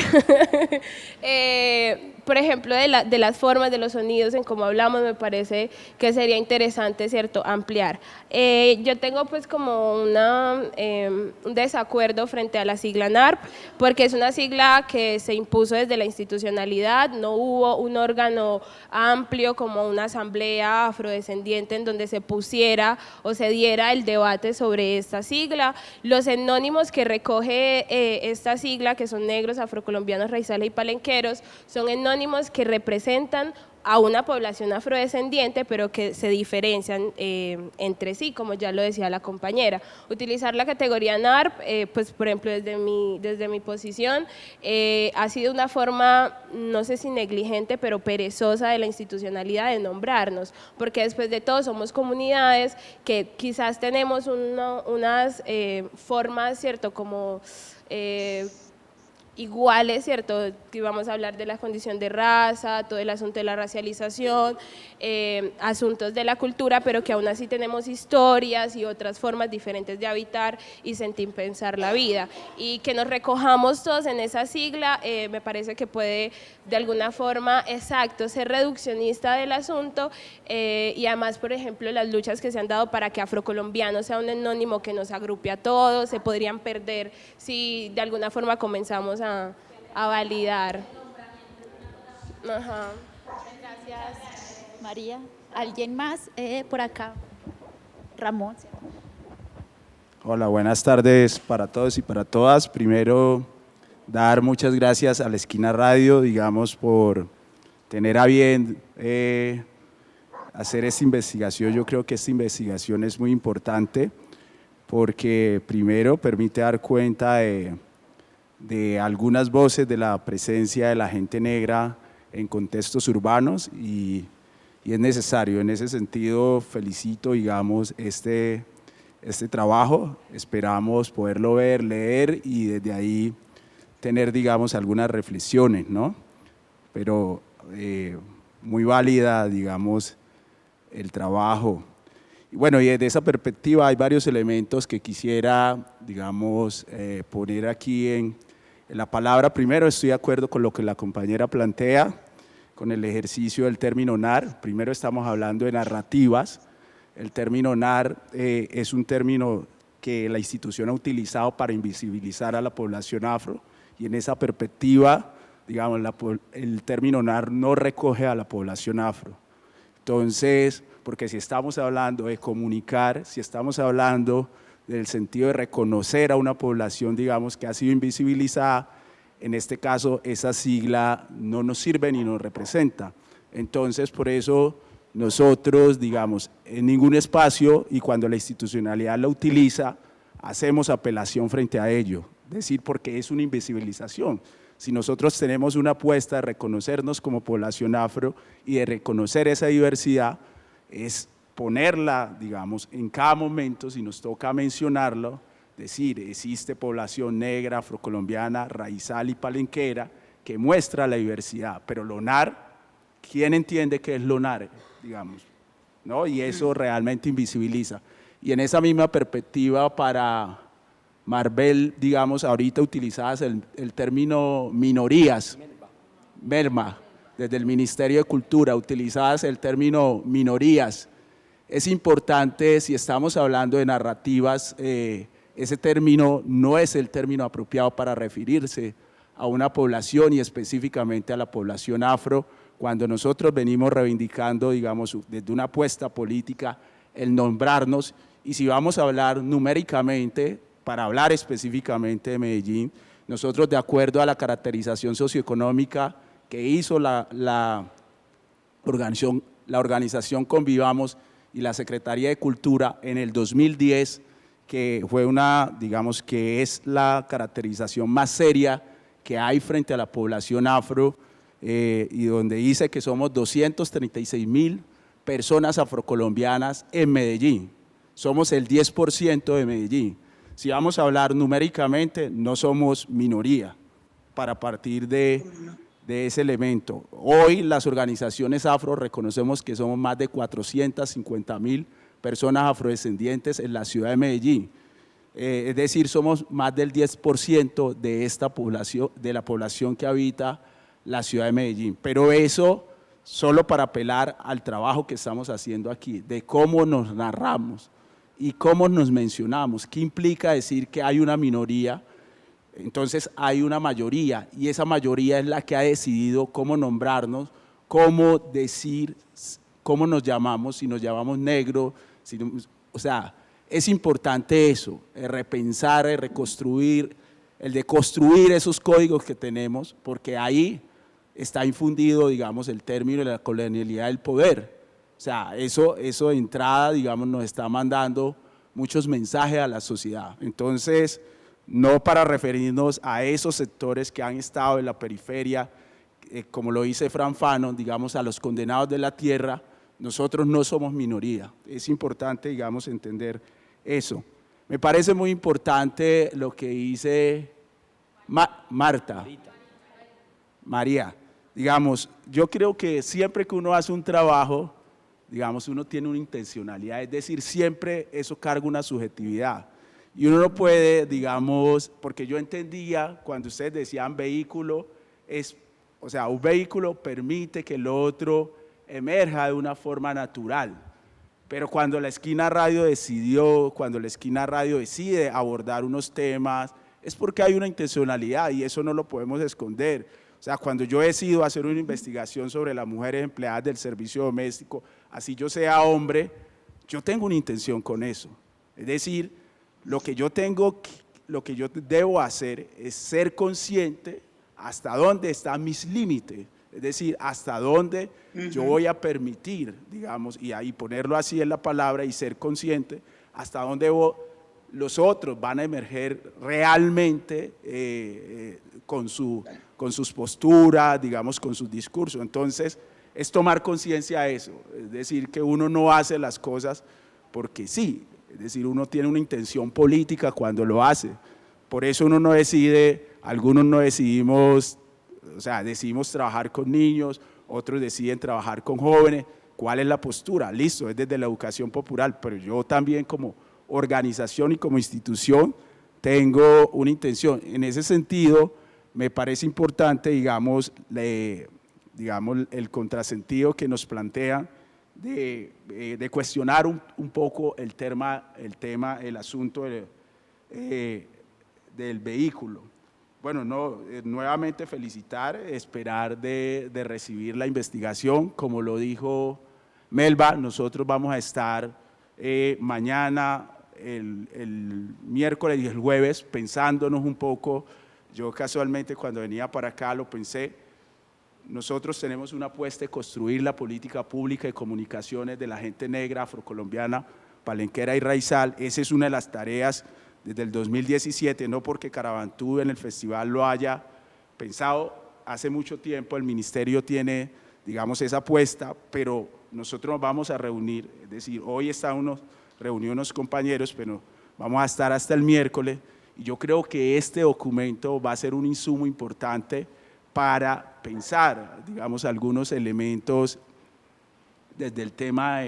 Por ejemplo, de las formas, de los sonidos, en cómo hablamos, me parece que sería interesante, ¿cierto?, ampliar. Yo tengo pues como un desacuerdo frente a la sigla NARP, porque es una sigla que se impuso desde la institucionalidad, no hubo un órgano amplio como una asamblea afrodescendiente en donde se pusiera o se diera el debate sobre esta sigla. Los etnónimos que recoge esta sigla, que son negros, afrocolombianos, raizales y palenqueros, son etnónimos que representan a una población afrodescendiente, pero que se diferencian entre sí, como ya lo decía la compañera. Utilizar la categoría NARP, pues por ejemplo desde mi posición, ha sido una forma, no sé si negligente, pero perezosa de la institucionalidad de nombrarnos, porque después de todo somos comunidades que quizás tenemos unas formas, ¿cierto?, como iguales, ¿cierto?, que vamos a hablar de la condición de raza, todo el asunto de la racialización, asuntos de la cultura, pero que aún así tenemos historias y otras formas diferentes de habitar y sentir pensar la vida, y que nos recojamos todos en esa sigla, me parece que puede de alguna forma, exacto, ser reduccionista del asunto, y además, por ejemplo, las luchas que se han dado para que afrocolombiano sea un etnónimo que nos agrupe a todos, se podrían perder si de alguna forma comenzamos a validar. Ajá. Gracias, María. ¿Alguien más por acá? Ramón. Hola, buenas tardes para todos y para todas. Primero, dar muchas gracias a la Esquina Radio, digamos, por tener a bien hacer esta investigación. Yo creo que esta investigación es muy importante porque primero permite dar cuenta de algunas voces de la presencia de la gente negra en contextos urbanos y es necesario. En ese sentido, felicito, digamos, este trabajo. Esperamos poderlo ver, leer y desde ahí tener, digamos, algunas reflexiones, ¿no? Pero muy válida, digamos, el trabajo. Y bueno, y desde esa perspectiva hay varios elementos que quisiera, digamos, poner aquí en la palabra. Primero, estoy de acuerdo con lo que la compañera plantea, con el ejercicio del término NAR. Primero estamos hablando de narrativas. El término NAR es un término que la institución ha utilizado para invisibilizar a la población afro, y en esa perspectiva, digamos, el término NAR no recoge a la población afro. Entonces, porque si estamos hablando de comunicar, si estamos hablando del sentido de reconocer a una población, digamos, que ha sido invisibilizada, en este caso esa sigla no nos sirve ni nos representa. Entonces, por eso nosotros, digamos, en ningún espacio, y cuando la institucionalidad la utiliza, hacemos apelación frente a ello, es decir, porque es una invisibilización. Si nosotros tenemos una apuesta de reconocernos como población afro y de reconocer esa diversidad, es ponerla, digamos, en cada momento, si nos toca mencionarlo, decir, existe población negra, afrocolombiana, raizal y palenquera, que muestra la diversidad, pero LONAR, ¿quién entiende qué es LONAR? Digamos, ¿no? Y eso realmente invisibiliza. Y en esa misma perspectiva, para Marvel, digamos, ahorita utilizadas el término minorías, MERMA, desde el Ministerio de Cultura, utilizadas el término minorías. Es importante, si estamos hablando de narrativas, ese término no es el término apropiado para referirse a una población y específicamente a la población afro, cuando nosotros venimos reivindicando, digamos, desde una apuesta política, el nombrarnos. Y si vamos a hablar numéricamente, para hablar específicamente de Medellín, nosotros, de acuerdo a la caracterización socioeconómica que hizo la organización Convivamos y la Secretaría de Cultura en el 2010, que fue digamos, que es la caracterización más seria que hay frente a la población afro, y donde dice que somos 236.000 personas afrocolombianas en Medellín. Somos el 10% de Medellín. Si vamos a hablar numéricamente, no somos minoría, para partir de ese elemento. Hoy las organizaciones afro reconocemos que somos más de 450.000 personas afrodescendientes en la ciudad de Medellín. Es decir, somos más del 10% de esta población, de la población que habita la ciudad de Medellín. Pero eso solo para apelar al trabajo que estamos haciendo aquí, de cómo nos narramos y cómo nos mencionamos, qué implica decir que hay una minoría. Entonces hay una mayoría, y esa mayoría es la que ha decidido cómo nombrarnos, cómo decir, cómo nos llamamos, si nos llamamos negro, o sea, es importante eso, el repensar, el reconstruir, el de construir esos códigos que tenemos, porque ahí está infundido, digamos, el término de la colonialidad del poder. O sea, eso de entrada, digamos, nos está mandando muchos mensajes a la sociedad. Entonces, no para referirnos a esos sectores que han estado en la periferia, como lo dice Fran Fanon, digamos, a los condenados de la tierra, nosotros no somos minoría. Es importante, digamos, entender eso. Me parece muy importante lo que dice María. Digamos, yo creo que siempre que uno hace un trabajo, digamos, uno tiene una intencionalidad, es decir, siempre eso carga una subjetividad. Y uno no puede, digamos, porque yo entendía cuando ustedes decían vehículo, o sea, un vehículo permite que el otro emerja de una forma natural. Pero cuando la Esquina Radio decide abordar unos temas, es porque hay una intencionalidad y eso no lo podemos esconder. O sea, cuando yo decido hacer una investigación sobre las mujeres empleadas del servicio doméstico, así yo sea hombre, yo tengo una intención con eso. Es decir, lo que yo debo hacer es ser consciente hasta dónde están mis límites, es decir, hasta dónde yo voy a permitir, digamos, y ahí ponerlo así en la palabra y ser consciente, hasta dónde los otros van a emerger realmente con sus posturas, digamos, con sus discursos. Entonces, es tomar conciencia de eso, es decir, que uno no hace las cosas porque sí, es decir, uno tiene una intención política cuando lo hace. Por eso uno no decide, algunos no decidimos, o sea, decidimos trabajar con niños, otros deciden trabajar con jóvenes. ¿Cuál es la postura? Listo, es desde la educación popular, pero yo también como organización y como institución tengo una intención. En ese sentido, me parece importante, digamos, el contrasentido que nos plantean de cuestionar un poco el asunto del vehículo. Bueno, nuevamente felicitar, esperar de recibir la investigación. Como lo dijo Melba, nosotros vamos a estar mañana, el miércoles y el jueves pensándonos un poco. Yo casualmente cuando venía para acá lo pensé. Nosotros tenemos una apuesta de construir la política pública de comunicaciones de la gente negra, afrocolombiana, palenquera y raizal. Esa es una de las tareas desde el 2017, no porque Caravantú en el festival lo haya pensado. Hace mucho tiempo el ministerio tiene, digamos, esa apuesta, pero nosotros nos vamos a reunir, es decir, hoy están reunidos unos compañeros, pero vamos a estar hasta el miércoles, y yo creo que este documento va a ser un insumo importante para pensar, digamos, algunos elementos desde el tema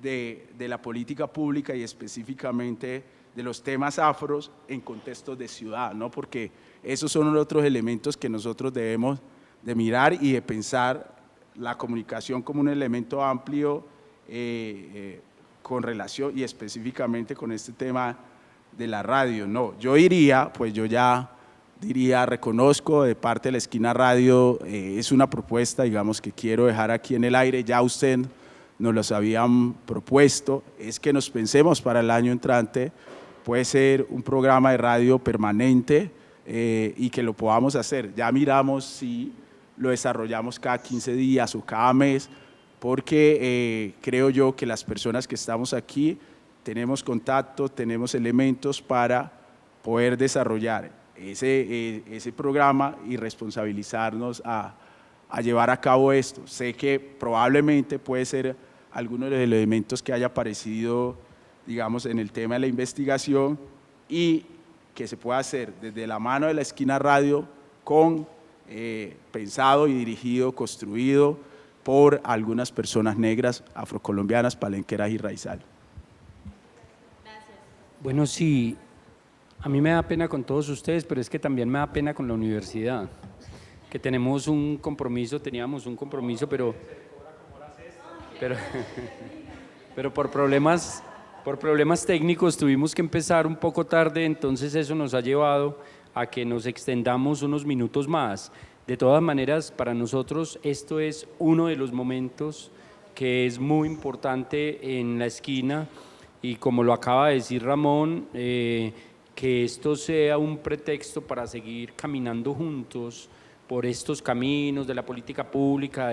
de la política pública y específicamente de los temas afros en contextos de ciudad, ¿no? Porque esos son los otros elementos que nosotros debemos de mirar y de pensar la comunicación como un elemento amplio con relación y específicamente con este tema de la radio. No, yo reconozco de parte de la Esquina Radio, es una propuesta, digamos, que quiero dejar aquí en el aire. Ya usted nos los habían propuesto, es que nos pensemos para el año entrante, puede ser un programa de radio permanente y que lo podamos hacer. Ya miramos si lo desarrollamos cada 15 días o cada mes, porque creo yo que las personas que estamos aquí tenemos contacto, tenemos elementos para poder desarrollar ese programa y responsabilizarnos a llevar a cabo esto. Sé que probablemente puede ser alguno de los elementos que haya aparecido, digamos, en el tema de la investigación y que se pueda hacer desde la mano de la Esquina Radio pensado y dirigido, construido por algunas personas negras, afrocolombianas, palenqueras y raizal. Bueno, sí, a mí me da pena con todos ustedes, pero es que también me da pena con la universidad, que teníamos un compromiso, pero por problemas técnicos tuvimos que empezar un poco tarde, entonces eso nos ha llevado a que nos extendamos unos minutos más. De todas maneras, para nosotros esto es uno de los momentos que es muy importante en la esquina, y como lo acaba de decir Ramón, que esto sea un pretexto para seguir caminando juntos por estos caminos de la política pública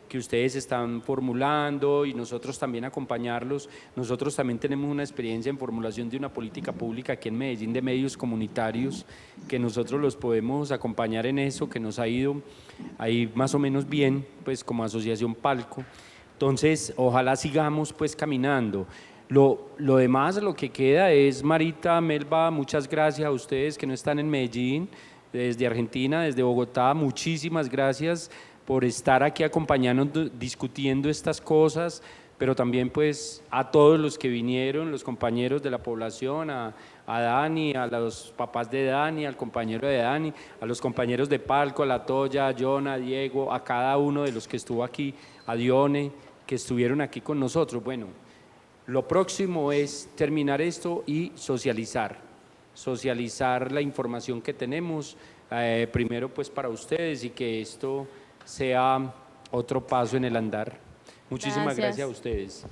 que ustedes están formulando, y nosotros también acompañarlos. Nosotros también tenemos una experiencia en formulación de una política pública aquí en Medellín de medios comunitarios, que nosotros los podemos acompañar en eso, que nos ha ido ahí más o menos bien, pues como Asociación Palco. Entonces, ojalá sigamos pues caminando. Lo demás, lo que queda es, Marita, Melba, muchas gracias a ustedes que no están en Medellín, desde Argentina, desde Bogotá, muchísimas gracias por estar aquí acompañándonos, discutiendo estas cosas, pero también pues a todos los que vinieron, los compañeros de la población, a Dani, a los papás de Dani, al compañero de Dani, a los compañeros de Palco, a La Toya, a Jonah, a Diego, a cada uno de los que estuvo aquí, a Dione, que estuvieron aquí con nosotros. Bueno, lo próximo es terminar esto y socializar la información que tenemos, primero pues para ustedes, y que esto sea otro paso en el andar. Muchísimas gracias a ustedes.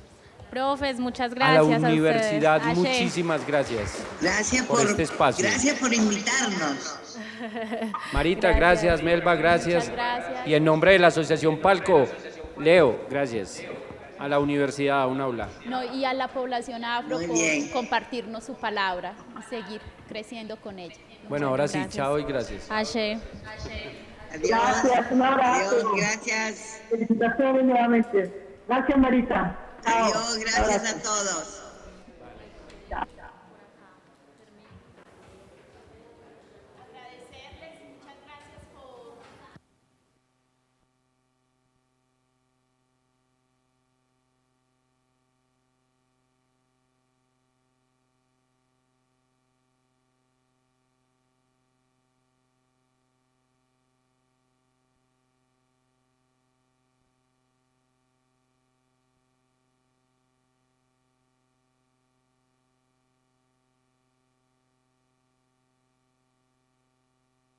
Profes, muchas gracias. A la universidad, a muchísimas gracias. Gracias por este espacio. Gracias por invitarnos. Marita, gracias. Melba, gracias. Gracias. Y en nombre de la Asociación Palco, Leo, gracias. A la universidad, a un aula. No, y a la población afro por compartirnos su palabra y seguir creciendo con ella. Bueno, ahora sí, chao y gracias. Ashe. Adiós. Gracias, un abrazo. Adiós, gracias. Felicitaciones nuevamente. Gracias, Marita. Chao. Adiós, gracias a todos.